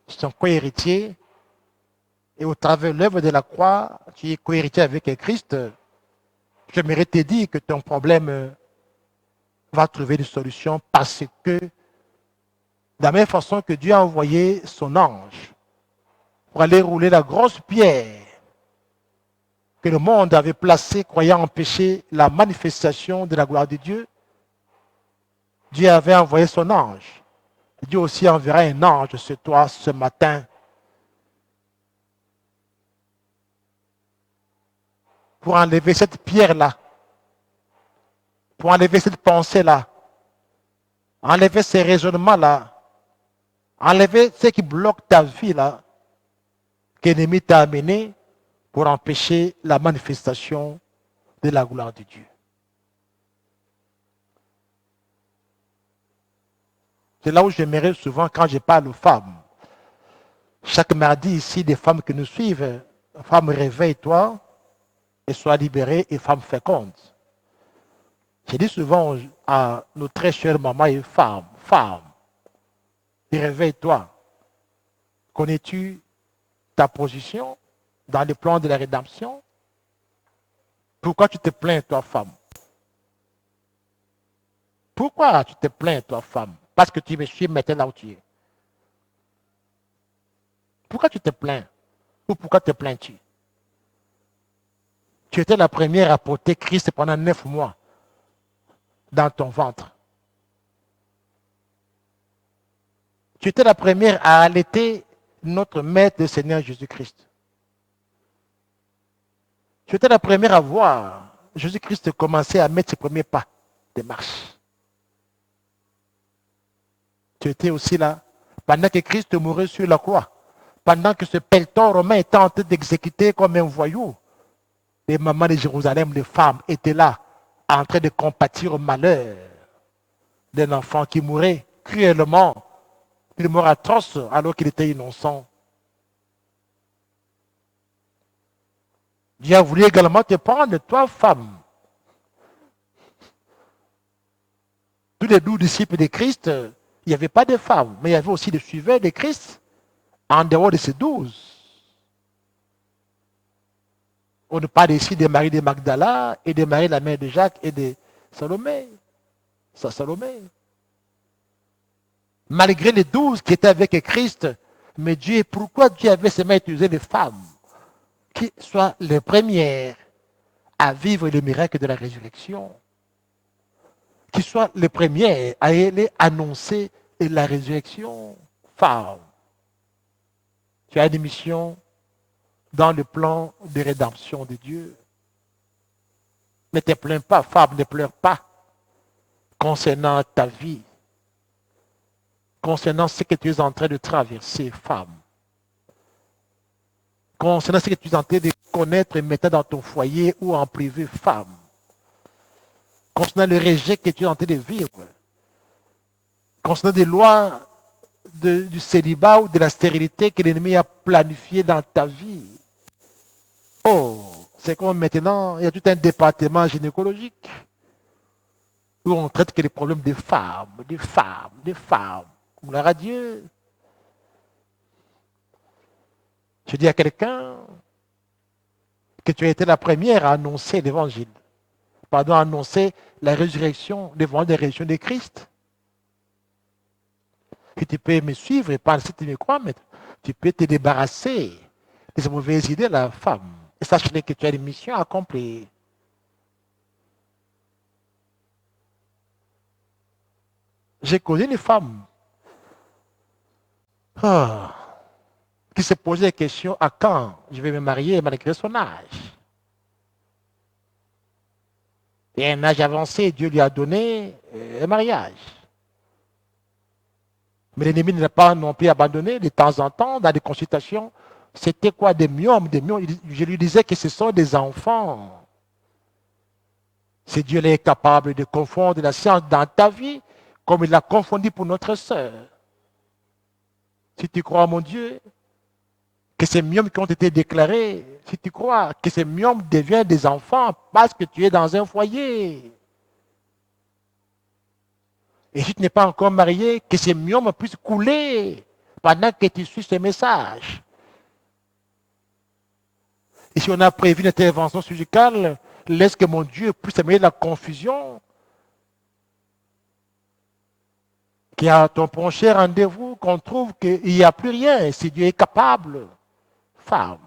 son co-héritier et au travers de l'œuvre de la croix, tu es co-héritier avec Christ, j'aimerais te dire que ton problème va trouver une solution parce que de la même façon que Dieu a envoyé son ange pour aller rouler la grosse pierre que le monde avait placée croyant empêcher la manifestation de la gloire de Dieu, Dieu avait envoyé son ange. Dieu aussi enverra un ange sur toi ce matin pour enlever cette pierre-là, pour enlever cette pensée-là, enlever ces raisonnements-là, enlever ce qui bloque ta vie-là, que l'ennemi t'a amené pour empêcher la manifestation de la gloire de Dieu. C'est là où j'aimerais souvent, quand je parle aux femmes, chaque mardi ici, des femmes qui nous suivent, femmes, réveille-toi et sois libérée et femme féconde. Je dis souvent à nos très chères mamans et femmes, réveille-toi. Connais-tu ta position dans le plan de la rédemption? Pourquoi tu te plains, toi, femme? Pourquoi tu te plains, toi, femme? Parce que tu me suis maintenant là où tu es. Pourquoi tu te plains? Ou pourquoi te plains-tu? Tu étais la première à porter Christ pendant 9 mois dans ton ventre. Tu étais la première à allaiter notre Maître, le Seigneur Jésus-Christ. Tu étais la première à voir Jésus-Christ commencer à mettre ses premiers pas de marche. Tu étais aussi là pendant que Christ mourait sur la croix, pendant que ce pelleton romain était en train d'exécuter comme un voyou. Les mamans de Jérusalem, les femmes, étaient là, en train de compatir au malheur d'un enfant qui mourait cruellement, une mort atroce alors qu'il était innocent. Dieu a voulu également te prendre, toi, femme. Tous les 12 disciples de Christ, il n'y avait pas de femmes, mais il y avait aussi des suiveurs de Christ en dehors de ces 12. On nous parle ici de Marie de Magdala et de Marie, la mère de Jacques, et de Salomé. Salomé. Malgré les 12 qui étaient avec Christ, mais Dieu, pourquoi Dieu avait seulement utilisé les femmes qui soient les premières à vivre le miracle de la résurrection, qui soient les premières à aller annoncer la résurrection? Femme, tu as une mission dans le plan de rédemption de Dieu. Ne te plains pas, femme, ne pleure pas concernant ta vie, concernant ce que tu es en train de traverser, femme, concernant ce que tu es en train de connaître et mettre dans ton foyer ou en privé, femme, concernant le rejet que tu es en train de vivre, concernant des lois du célibat ou de la stérilité que l'ennemi a planifié dans ta vie. Oh, c'est comme maintenant, il y a tout un département gynécologique où on traite que les problèmes des femmes. Gloire à Dieu. Je dis à quelqu'un que tu as été la première à annoncer l'évangile. Pardon, à annoncer la résurrection, l'évangile de la résurrection de Christ. Que tu peux me suivre et pas si tu me crois, mais tu peux te débarrasser de ces mauvaises idées de la femme. Et sache que tu as une mission à accomplir. J'ai connu une femme qui se posait la question à quand je vais me marier malgré son âge. Et à un âge avancé, Dieu lui a donné un mariage. Mais l'ennemi ne l'a pas non plus abandonné de temps en temps dans des consultations. C'était quoi des myomes, je lui disais que ce sont des enfants. Si Dieu est capable de confondre la science dans ta vie, comme il l'a confondu pour notre sœur. Si tu crois, mon Dieu, que ces myomes qui ont été déclarés, si tu crois que ces myomes deviennent des enfants parce que tu es dans un foyer, et si tu n'es pas encore marié, que ces myomes puissent couler pendant que tu suis ce message. Et si on a prévu une intervention chirurgicale, laisse que mon Dieu puisse amener la confusion. Qu'il y a ton prochain rendez-vous, qu'on trouve qu'il n'y a plus rien, si Dieu est capable. Femme.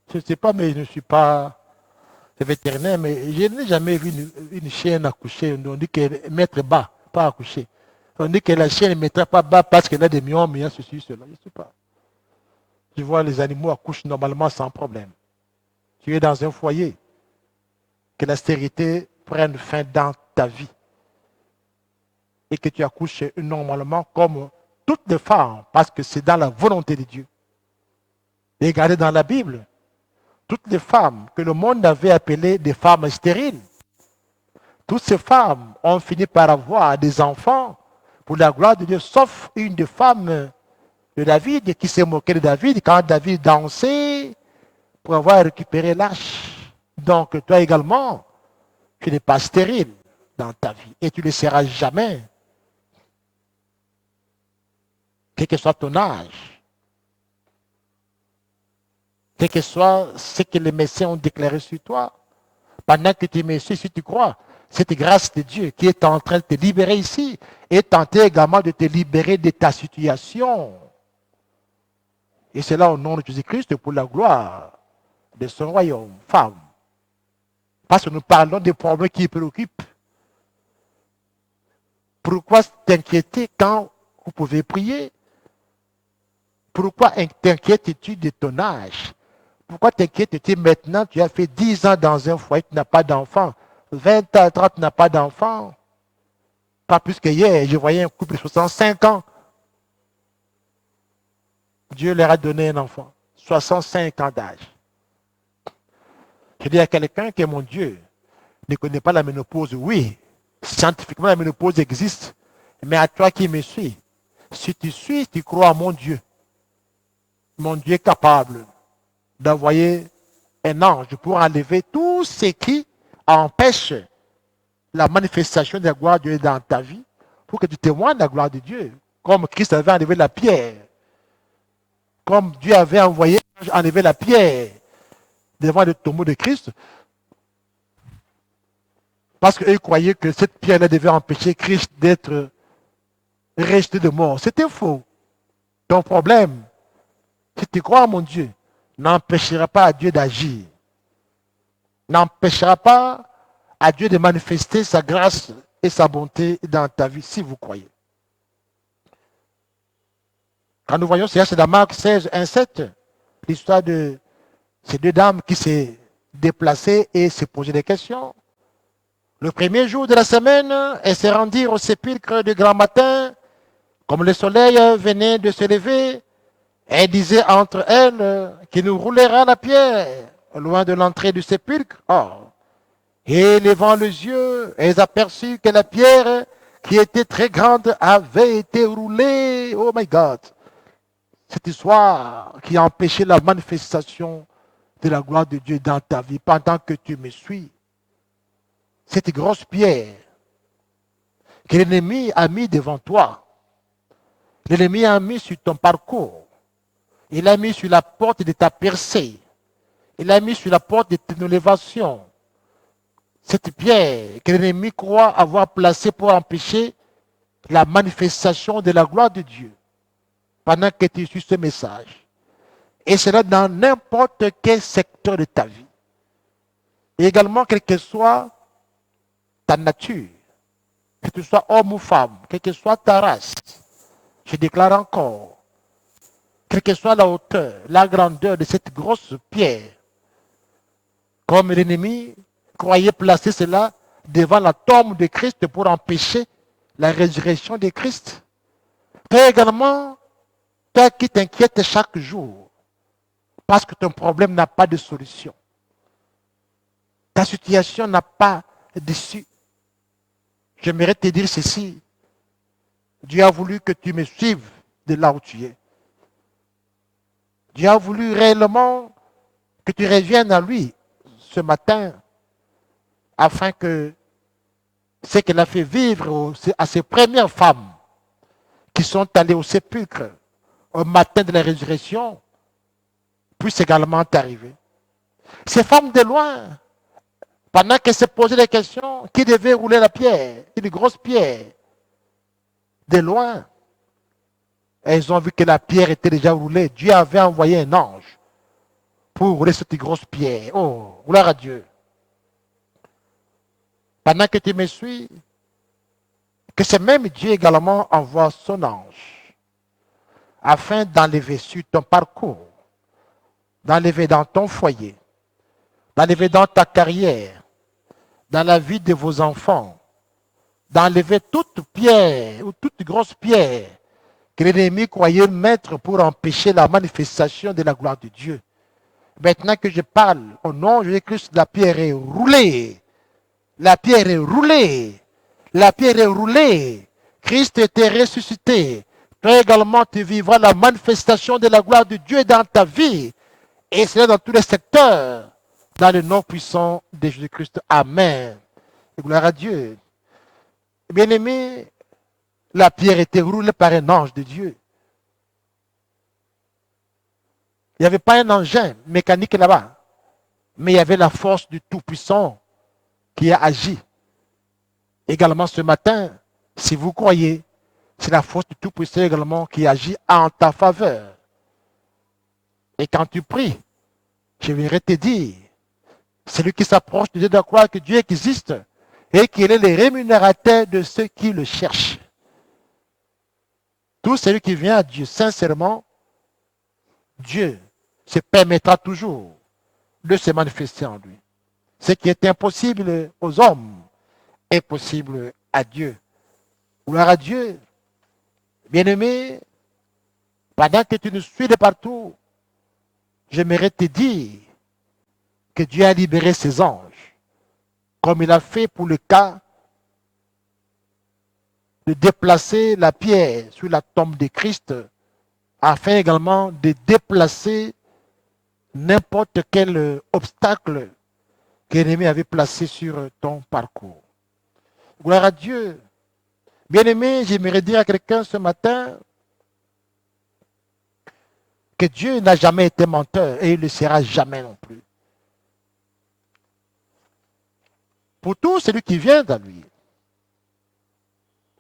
Je ne sais pas, mais je ne suis pas vétérinaire, mais je n'ai jamais vu une chienne accoucher. On dit qu'elle mettre bas, pas accoucher. On dit que la chienne ne mettra pas bas parce qu'elle a des myomes, mais ceci, cela. Je ne sais pas. Je vois les animaux accouchent normalement sans problème. Tu es dans un foyer. Que la stérilité prenne fin dans ta vie. Et que tu accouches normalement comme toutes les femmes, parce que c'est dans la volonté de Dieu. Et regardez dans la Bible, toutes les femmes que le monde avait appelées des femmes stériles, toutes ces femmes ont fini par avoir des enfants pour la gloire de Dieu, sauf une des femmes de David qui s'est moquée de David quand David dansait pour avoir récupéré l'arche. Donc toi également, tu n'es pas stérile dans ta vie et tu ne le seras jamais. Quel que soit ton âge, quel que soit ce que les médecins ont déclaré sur toi, pendant que tu es médecin, si tu crois, cette grâce de Dieu qui est en train de te libérer ici est tenté également de te libérer de ta situation. Et c'est là au nom de Jésus-Christ pour la gloire de son royaume, femme. Parce que nous parlons des problèmes qui préoccupent. Pourquoi t'inquiéter quand vous pouvez prier? Pourquoi t'inquiètes-tu de ton âge? Pourquoi t'inquiètes-tu maintenant? Tu as fait 10 ans dans un foyer, tu n'as pas d'enfant. 20 ans, 30, tu n'as pas d'enfant. Pas plus que hier, je voyais un couple de 65 ans. Dieu leur a donné un enfant. 65 ans d'âge. Je dis à quelqu'un que mon Dieu ne connaît pas la ménopause. Oui, scientifiquement, la ménopause existe. Mais à toi qui me suis, si tu suis, tu crois à mon Dieu. Mon Dieu est capable d'envoyer un ange pour enlever tout ce qui empêche la manifestation de la gloire de Dieu dans ta vie, pour que tu témoignes de la gloire de Dieu. Comme Christ avait enlevé la pierre. Comme Dieu avait envoyé enlever la pierre devant le tombeau de Christ. Parce qu'eux croyaient que cette pierre-là devait empêcher Christ d'être rejeté de mort. C'était faux. Ton problème, si tu crois à mon Dieu, n'empêchera pas à Dieu d'agir. N'empêchera pas à Dieu de manifester sa grâce et sa bonté dans ta vie, si vous croyez. Quand nous voyons, c'est dans Marc 16, 1, 7, l'histoire de ces deux dames qui s'est déplacées et se posaient des questions. Le premier jour de la semaine, elles se rendirent au sépulcre de grand matin, comme le soleil venait de se lever. Elles disaient entre elles qu'il nous roulera la pierre loin de l'entrée du sépulcre. Or, et levant les yeux, elles aperçurent que la pierre, qui était très grande, avait été roulée. Oh my God! Cette histoire qui a empêché la manifestation de la gloire de Dieu dans ta vie pendant que tu me suis. Cette grosse pierre que l'ennemi a mis devant toi, l'ennemi a mis sur ton parcours, il a mis sur la porte de ta percée, il a mis sur la porte de ton élévation. Cette pierre que l'ennemi croit avoir placée pour empêcher la manifestation de la gloire de Dieu pendant que tu suis ce message. Et cela dans n'importe quel secteur de ta vie. Et également, quelle que soit ta nature, que tu sois homme ou femme, quelle que soit ta race, je déclare encore quelle que soit la hauteur, la grandeur de cette grosse pierre, comme l'ennemi croyait placer cela devant la tombe de Christ pour empêcher la résurrection de Christ. Toi également, toi qui t'inquiètes chaque jour, parce que ton problème n'a pas de solution. Ta situation n'a pas d'issue. J'aimerais te dire ceci. Dieu a voulu que tu me suives de là où tu es. Dieu a voulu réellement que tu reviennes à lui ce matin afin que ce qu'elle a fait vivre à ses premières femmes qui sont allées au sépulcre au matin de la résurrection puisse également t'arriver. Ces femmes de loin, pendant qu'elles se posaient des questions, qui devait rouler la pierre, une grosse pierre, de loin, elles ont vu que la pierre était déjà roulée. Dieu avait envoyé un ange pour rouler cette grosse pierre. Oh, gloire à Dieu. Pendant que tu me suis, que ce même Dieu également envoie son ange afin d'enlever sur ton parcours, d'enlever dans ton foyer, d'enlever dans ta carrière, dans la vie de vos enfants, d'enlever toute pierre ou toute grosse pierre que l'ennemi croyait mettre pour empêcher la manifestation de la gloire de Dieu. Maintenant que je parle au nom de Jésus-Christ, la pierre est roulée. La pierre est roulée. La pierre est roulée. Christ était ressuscité. Toi également, tu vivras la manifestation de la gloire de Dieu dans ta vie. Et c'est dans tous les secteurs. Dans le nom puissant de Jésus-Christ. Amen. Et gloire à Dieu. Bien-aimé, la pierre était roulée par un ange de Dieu. Il n'y avait pas un engin mécanique là-bas. Mais il y avait la force du Tout-Puissant qui a agi. Également ce matin, si vous croyez, c'est la force du Tout-Puissant également qui agit en ta faveur. Et quand tu pries, je viendrai te dire, celui qui s'approche de Dieu doit croire que Dieu existe et qu'il est le rémunérateur de ceux qui le cherchent. Tout celui qui vient à Dieu sincèrement, Dieu se permettra toujours de se manifester en lui. Ce qui est impossible aux hommes est possible à Dieu. Gloire à Dieu. Bien-aimé, pendant que tu nous suis de partout, j'aimerais te dire que Dieu a libéré ses anges, comme il a fait pour le cas de déplacer la pierre sur la tombe de Christ, afin également de déplacer n'importe quel obstacle que l'ennemi avait placé sur ton parcours. Gloire à Dieu. Bien-aimé, j'aimerais dire à quelqu'un ce matin que Dieu n'a jamais été menteur et il ne le sera jamais non plus. Pour tout celui qui vient à lui,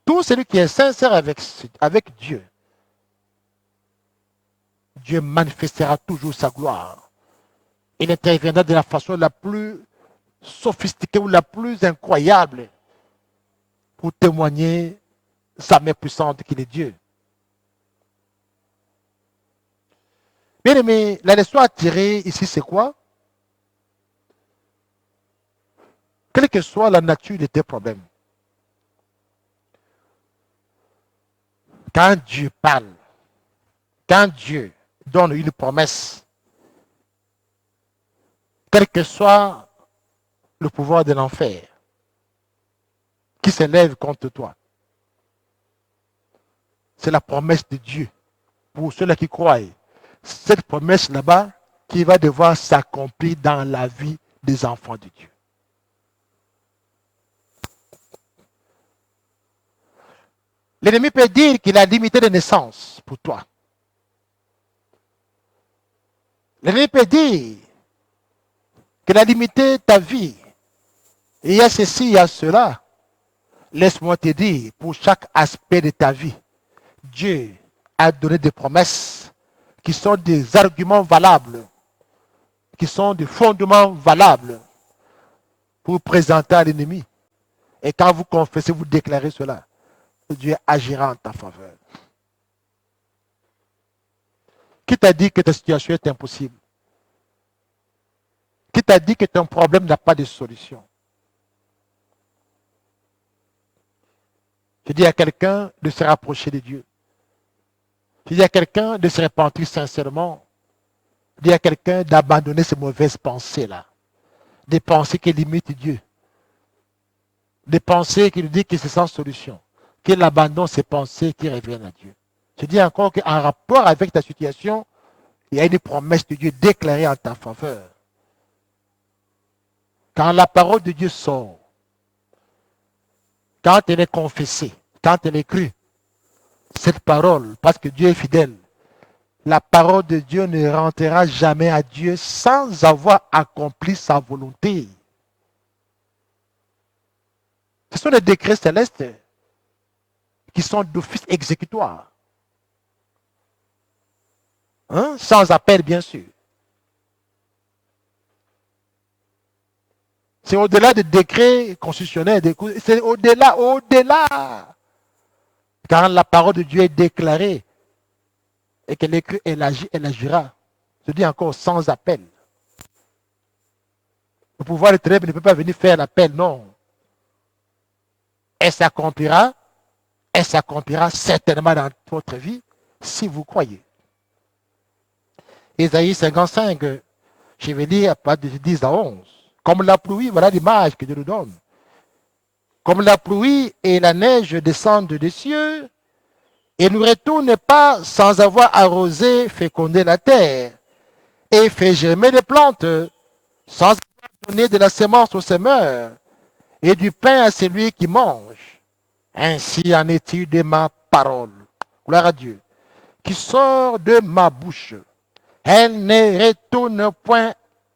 tout celui qui est sincère avec Dieu, Dieu manifestera toujours sa gloire. Il interviendra de la façon la plus sophistiquée ou la plus incroyable pour témoigner sa main puissante qu'il est Dieu. Bien aimé, la leçon à tirer ici, c'est quoi? Quelle que soit la nature de tes problèmes, quand Dieu parle, quand Dieu donne une promesse, quel que soit le pouvoir de l'enfer qui s'élève contre toi, c'est la promesse de Dieu pour ceux-là qui croient. Cette promesse là-bas qui va devoir s'accomplir dans la vie des enfants de Dieu. L'ennemi peut dire qu'il a limité les naissances pour toi. L'ennemi peut dire qu'il a limité ta vie. Et il y a ceci, il y a cela. Laisse-moi te dire, pour chaque aspect de ta vie, Dieu a donné des promesses qui sont des arguments valables, qui sont des fondements valables pour présenter à l'ennemi. Et quand vous confessez, vous déclarez cela, Dieu agira en ta faveur. Qui t'a dit que ta situation est impossible? Qui t'a dit que ton problème n'a pas de solution? Je dis à quelqu'un de se rapprocher de Dieu. Je dis à quelqu'un de se repentir sincèrement. Je dis à quelqu'un d'abandonner ces mauvaises pensées-là. Des pensées qui limitent Dieu. Des pensées qui lui disent que c'est sans solution. Qu'il abandonne ces pensées qui reviennent à Dieu. Je dis encore qu'en rapport avec ta situation, il y a une promesse de Dieu déclarée en ta faveur. Quand la parole de Dieu sort, quand elle est confessée, quand elle est crue, cette parole, parce que Dieu est fidèle, la parole de Dieu ne rentrera jamais à Dieu sans avoir accompli sa volonté. Ce sont les décrets célestes qui sont d'office exécutoire. Hein? Sans appel, bien sûr. C'est au-delà des décrets constitutionnels, c'est au-delà. Quand la parole de Dieu est déclarée et qu'elle écrit, elle agit, elle agira. Je dis encore sans appel. Le pouvoir de ténèbres ne peut pas venir faire l'appel, non. Elle s'accomplira certainement dans votre vie si vous croyez. Ésaïe 55, je vais lire à partir de 10 à 11. Comme la pluie, voilà l'image que Dieu nous donne. Comme la pluie et la neige descendent des cieux, et ne retournent pas sans avoir arrosé, fécondé la terre, et fait germer les plantes, sans avoir donné de la semence au semeur, et du pain à celui qui mange. Ainsi en est-il de ma parole, gloire à Dieu, qui sort de ma bouche. Elle ne retourne point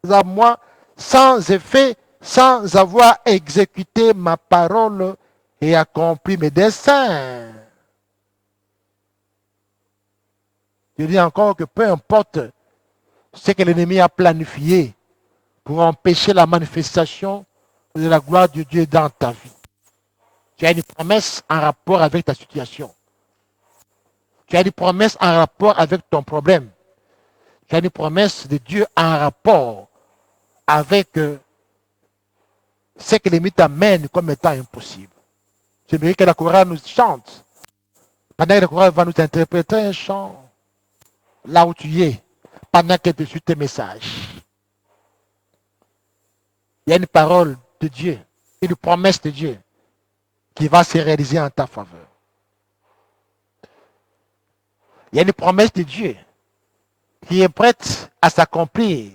à moi sans effet, sans avoir exécuté ma parole et accompli mes desseins. Je dis encore que peu importe ce que l'ennemi a planifié pour empêcher la manifestation de la gloire de Dieu dans ta vie. Tu as une promesse en rapport avec ta situation. Tu as une promesse en rapport avec ton problème. Tu as une promesse de Dieu en rapport avec ce que l'ennemi t'amène comme étant impossible. J'aimerais que la chorale nous chante. Pendant que la chorale va nous interpréter un chant, là où tu es, pendant qu'elle te suit tes messages. Il y a une parole de Dieu, une promesse de Dieu qui va se réaliser en ta faveur. Il y a une promesse de Dieu qui est prête à s'accomplir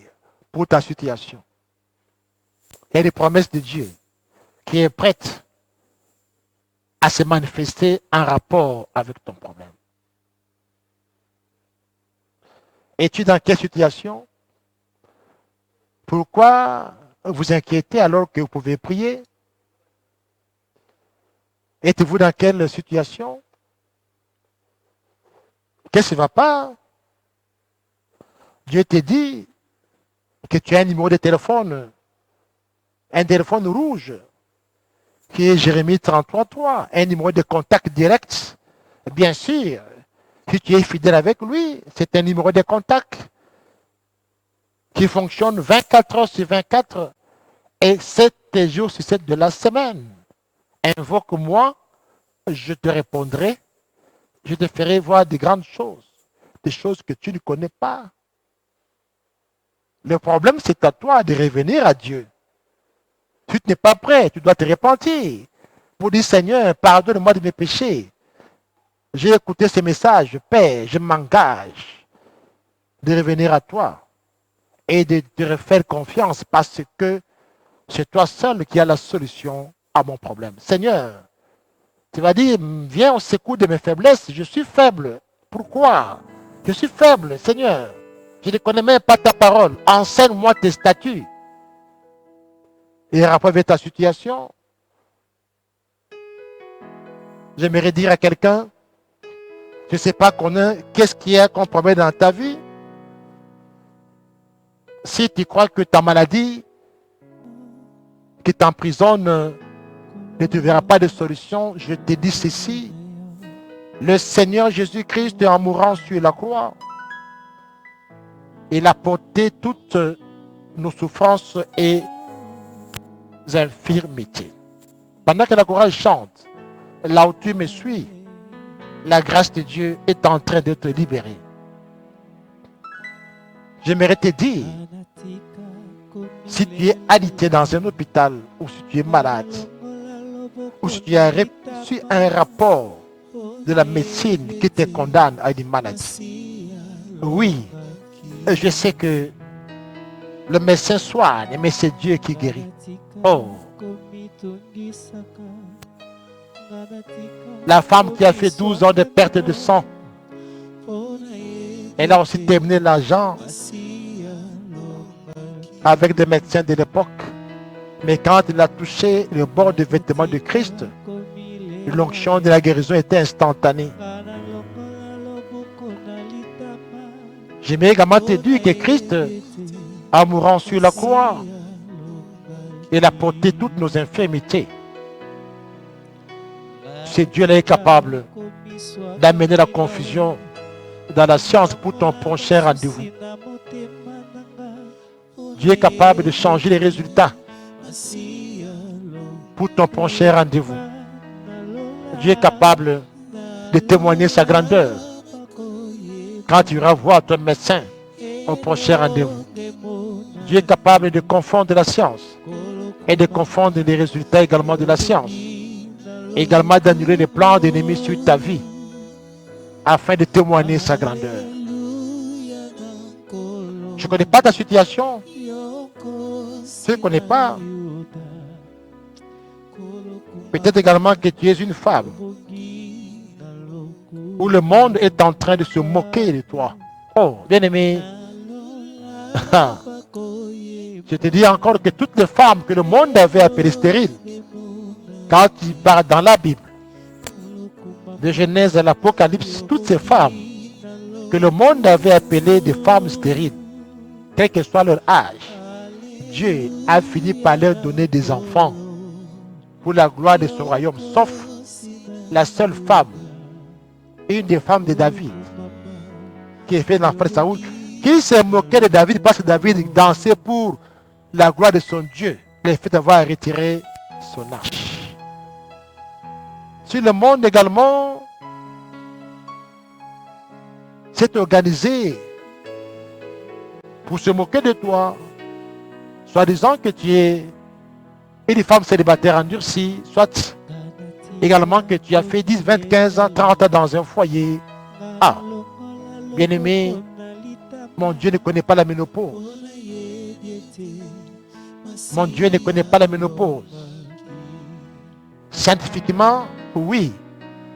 pour ta situation. Il y a une promesse de Dieu qui est prête à se manifester en rapport avec ton problème. Es-tu dans quelle situation? Pourquoi vous inquiétez alors que vous pouvez prier? Êtes-vous dans quelle situation? Qu'est-ce qui ne va pas? Dieu te dit que tu as un numéro de téléphone, un téléphone rouge, qui est Jérémie 33.3, un numéro de contact direct. Bien sûr, si tu es fidèle avec lui, c'est un numéro de contact qui fonctionne 24 heures sur 24 et 7 jours sur 7 de la semaine. Invoque-moi, je te répondrai, je te ferai voir de grandes choses, des choses que tu ne connais pas. Le problème, c'est à toi de revenir à Dieu. Si tu n'es pas prêt, tu dois te repentir pour dire, Seigneur, pardonne-moi de mes péchés. J'ai écouté ces messages, Père, je m'engage de revenir à toi et de te faire confiance parce que c'est toi seul qui as la solution à mon problème. Seigneur, tu vas dire, viens au secours de mes faiblesses, je suis faible. Pourquoi? Je suis faible, Seigneur. Je ne connais même pas ta parole. Enseigne-moi tes statuts. Et rapport avec ta situation, j'aimerais dire à quelqu'un, je ne sais pas qu'est-ce qui est qu'on promet dans ta vie. Si tu crois que ta maladie qui t'emprisonne ne te verra pas de solution, je te dis ceci. Le Seigneur Jésus-Christ, en mourant sur la croix, Il a porté toutes nos souffrances et infirmités. Pendant que la chorale chante, là où tu me suis, la grâce de Dieu est en train de te libérer. J'aimerais te dire, si tu es alité dans un hôpital, ou si tu es malade, ou si tu as reçu un rapport de la médecine qui te condamne à une maladie, oui, je sais que le médecin soigne, mais c'est Dieu qui guérit. Oh, la femme qui a fait 12 ans de perte de sang, elle a aussi terminé l'argent avec des médecins de l'époque. Mais quand il a touché le bord du vêtement de Christ, l'onction de la guérison était instantanée. J'aimerais également te dire que Christ, en mourant sur la croix, il a porté toutes nos infirmités. C'est Dieu qui est capable d'amener la confusion dans la science pour ton prochain rendez-vous. Dieu est capable de changer les résultats pour ton prochain rendez-vous. Dieu est capable de témoigner sa grandeur quand tu iras voir ton médecin au prochain rendez-vous. Dieu est capable de confondre la science et de confondre les résultats également de la science. Également d'annuler les plans d'ennemis sur ta vie afin de témoigner sa grandeur. Je ne connais pas ta situation. Je ne connais pas. Peut-être également que tu es une femme où le monde est en train de se moquer de toi. Oh, bien-aimé, je te dis encore que toutes les femmes que le monde avait appelées stériles, quand tu parles dans la Bible, de Genèse à l'Apocalypse, toutes ces femmes que le monde avait appelées des femmes stériles, quel que soit leur âge, Dieu a fini par leur donner des enfants pour la gloire de son royaume, sauf la seule femme, une des femmes de David, qui est fait l'enfant de Saoul, qui s'est moqué de David parce que David dansait pour la gloire de son Dieu, le fait d'avoir retiré son arche. Si le monde également s'est organisé pour se moquer de toi, soit disant que tu es une femme célibataire endurcie, soit également que tu as fait 10, 20, 15 ans, 30 ans dans un foyer. Ah, bien-aimé, mon Dieu ne connaît pas la ménopause. Mon Dieu ne connaît pas la ménopause. Scientifiquement, oui,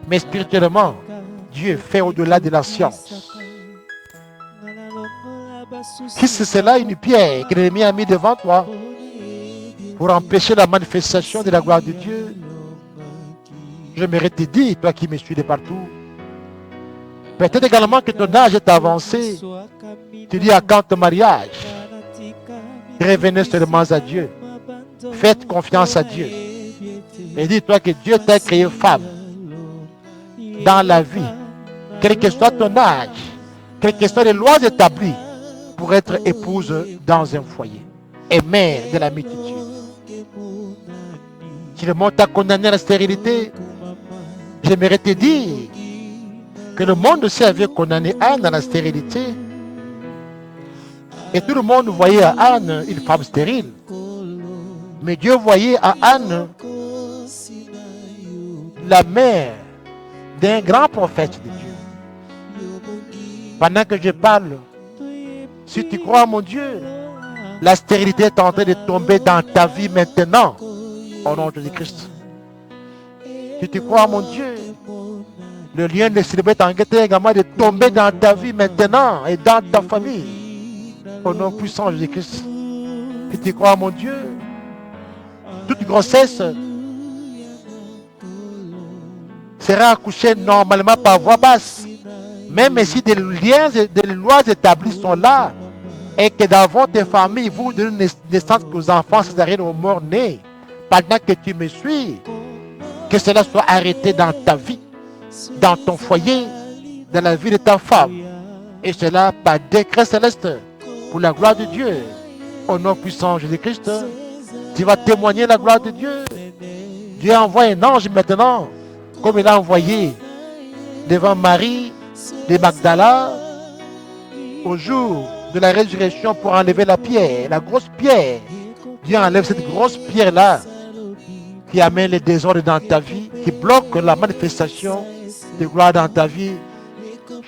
mais spirituellement, Dieu fait au-delà de la science. Si c'est cela une pierre que l'ennemi a mis devant toi pour empêcher la manifestation de la gloire de Dieu, j'aimerais te dire, toi qui me suis de partout, peut-être également que ton âge est avancé, tu dis à quand ton mariage, revenez seulement à Dieu, faites confiance à Dieu, et dis-toi que Dieu t'a créé femme dans la vie, quel que soit ton âge, quelles que soient les lois établies pour être épouse dans un foyer et mère de la multitude. Si le monde t'a condamné à la stérilité, j'aimerais te dire que le monde aussi avait condamné Anne à la stérilité. Et tout le monde voyait à Anne une femme stérile. Mais Dieu voyait à Anne la mère d'un grand prophète de Dieu. Pendant que je parle, si tu crois à mon Dieu, la stérilité est en train de tomber dans ta vie maintenant, au nom de Jésus-Christ. Si tu crois à mon Dieu, le lien de célibataire en train également de tomber dans ta vie maintenant et dans ta famille, au nom puissant de Jésus-Christ. Si tu crois à mon Dieu, toute grossesse sera accouchée normalement par voie basse. Même si des liens et des lois établies sont là, et que dans votre famille, vous donnez naissance aux enfants césariennes aux morts-nés, pendant que tu me suis, que cela soit arrêté dans ta vie, dans ton foyer, dans la vie de ta femme, et cela par décret céleste, pour la gloire de Dieu. Au nom puissant de Jésus-Christ, tu vas témoigner la gloire de Dieu. Dieu envoie un ange maintenant, comme il a envoyé devant Marie de Magdala au jour de la résurrection pour enlever la pierre, la grosse pierre. Dieu enlève cette grosse pierre-là qui amène les désordres dans ta vie, qui bloque la manifestation de gloire dans ta vie.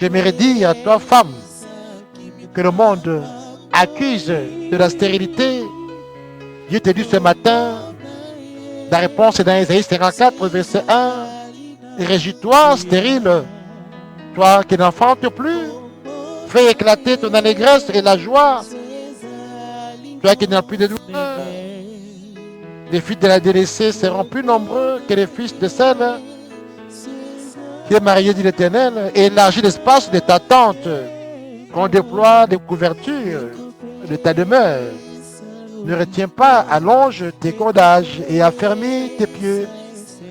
J'aimerais dire à toi, femme, que le monde accuse de la stérilité. Dieu te dit ce matin, la réponse est dans Ésaïe 54, verset 1. Réjouis-toi, stérile, toi qui n'enfantes plus. Fais éclater ton allégresse et la joie, toi qui n'as plus de douleur. Les fils de la délaissée seront plus nombreux que les fils de celle qui est mariée, dit l'Éternel. Et élargis l'espace de ta tente, qu'on déploie des couvertures de ta demeure. Ne retiens pas, allonge tes cordages et affermis tes pieds,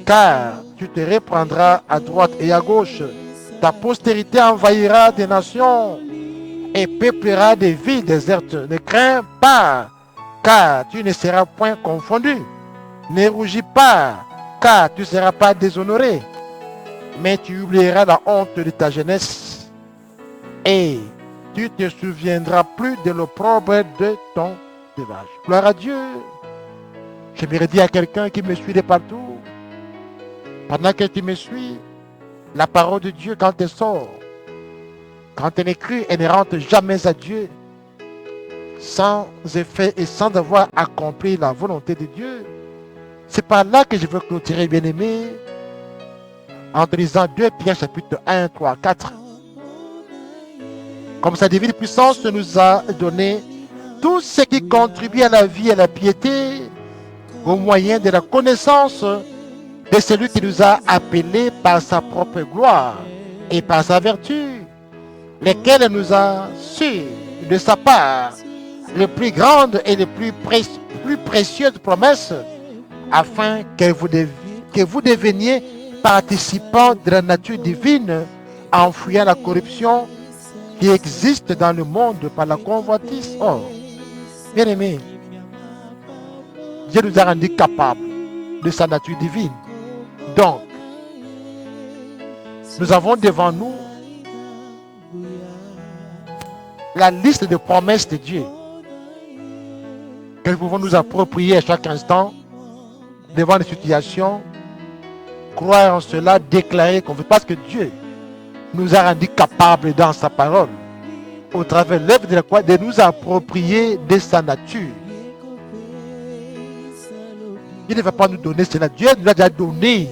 car tu te reprendras à droite et à gauche. Ta postérité envahira des nations et peuplera des villes désertes. Ne crains pas, car tu ne seras point confondu. Ne rougis pas, car tu ne seras pas déshonoré. Mais tu oublieras la honte de ta jeunesse et tu ne te souviendras plus de l'opprobre de ton veuvage. Gloire à Dieu. J'aimerais dire à quelqu'un qui me suit de partout, pendant que tu me suis, la parole de Dieu, quand elle sort, quand elle est crue, elle ne rentre jamais à Dieu sans effet et sans avoir accompli la volonté de Dieu. C'est par là que je veux clôturer, bien-aimé, en te lisant 2 Pierre chapitre 1, 3, 4. Comme sa divine puissance nous a donné tout ce qui contribue à la vie et à la piété au moyen de la connaissance de celui qui nous a appelés par sa propre gloire et par sa vertu, lesquelles nous a su de sa part les plus grandes et les plus précieuses promesses, afin que vous deveniez participants de la nature divine, en fuyant la corruption qui existe dans le monde par la convoitise. Oh, bien aimé, Dieu nous a rendus capables de sa nature divine. Donc, nous avons devant nous la liste de promesses de Dieu que nous pouvons nous approprier à chaque instant devant les situations, croire en cela, déclarer qu'on veut, parce que Dieu nous a rendus capables dans sa parole, au travers de l'œuvre de la croix, de nous approprier de sa nature. Il ne va pas nous donner cela. Dieu nous a déjà donné.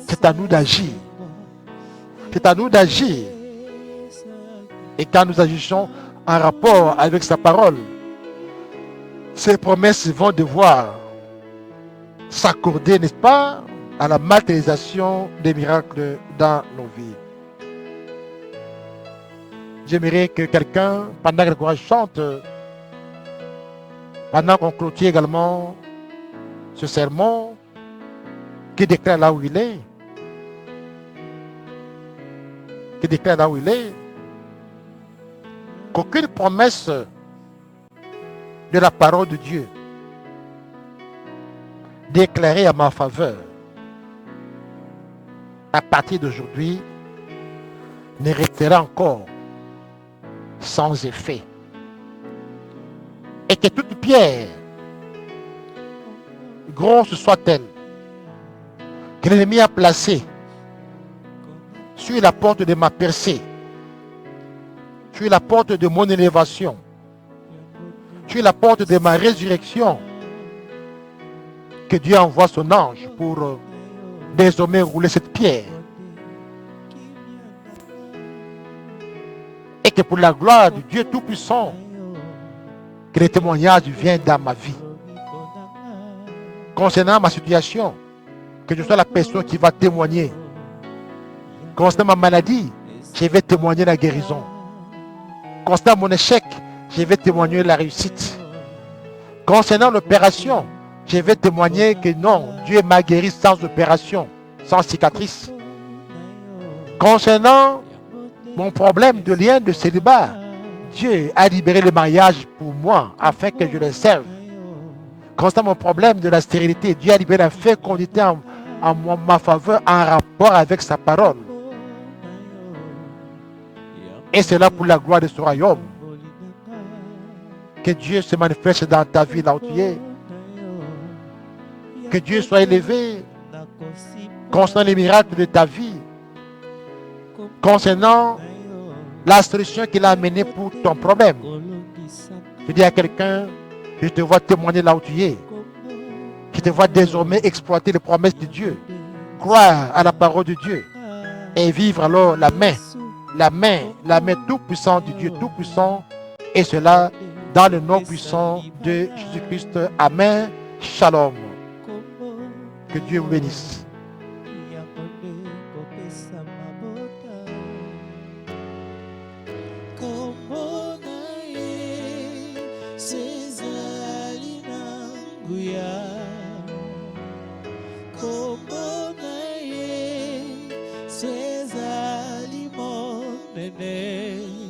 C'est à nous d'agir. C'est à nous d'agir. Et quand nous agissons en rapport avec sa parole, ces promesses vont devoir s'accorder, n'est-ce pas, à la matérialisation des miracles dans nos vies. J'aimerais que quelqu'un, pendant que le courage chante, pendant qu'on clôture également ce sermon, qui déclare là où il est, qu'aucune promesse de la parole de Dieu déclarée à ma faveur à partir d'aujourd'hui ne restera encore sans effet, et que toute pierre, grosse soit-elle, que l'ennemi a placée sur la porte de ma percée, sur la porte de mon élévation, sur la porte de ma résurrection, que Dieu envoie son ange pour désormais rouler cette pierre. Et que pour la gloire du Dieu Tout-Puissant, que les témoignages viennent dans ma vie. Concernant ma situation, que je sois la personne qui va témoigner. Concernant ma maladie, je vais témoigner la guérison. Concernant mon échec, je vais témoigner la réussite. Concernant l'opération, je vais témoigner que non, Dieu m'a guéri sans opération, sans cicatrice. Concernant mon problème de lien de célibat, Dieu a libéré le mariage pour moi afin que je le serve. Constant mon problème de la stérilité, Dieu a libéré la fécondité en ma faveur en rapport avec sa parole. Et c'est là pour la gloire de ce royaume. Que Dieu se manifeste dans ta vie là où tu es. Que Dieu soit élevé concernant les miracles de ta vie. Concernant la solution qu'il a amenée pour ton problème. Je dis à quelqu'un, je te vois témoigner là où tu es. Je te vois désormais exploiter les promesses de Dieu. Croire à la parole de Dieu. Et vivre alors la main tout puissante de Dieu tout puissant. Et cela dans le nom puissant de Jésus-Christ. Amen. Shalom. Que Dieu vous bénisse. Nene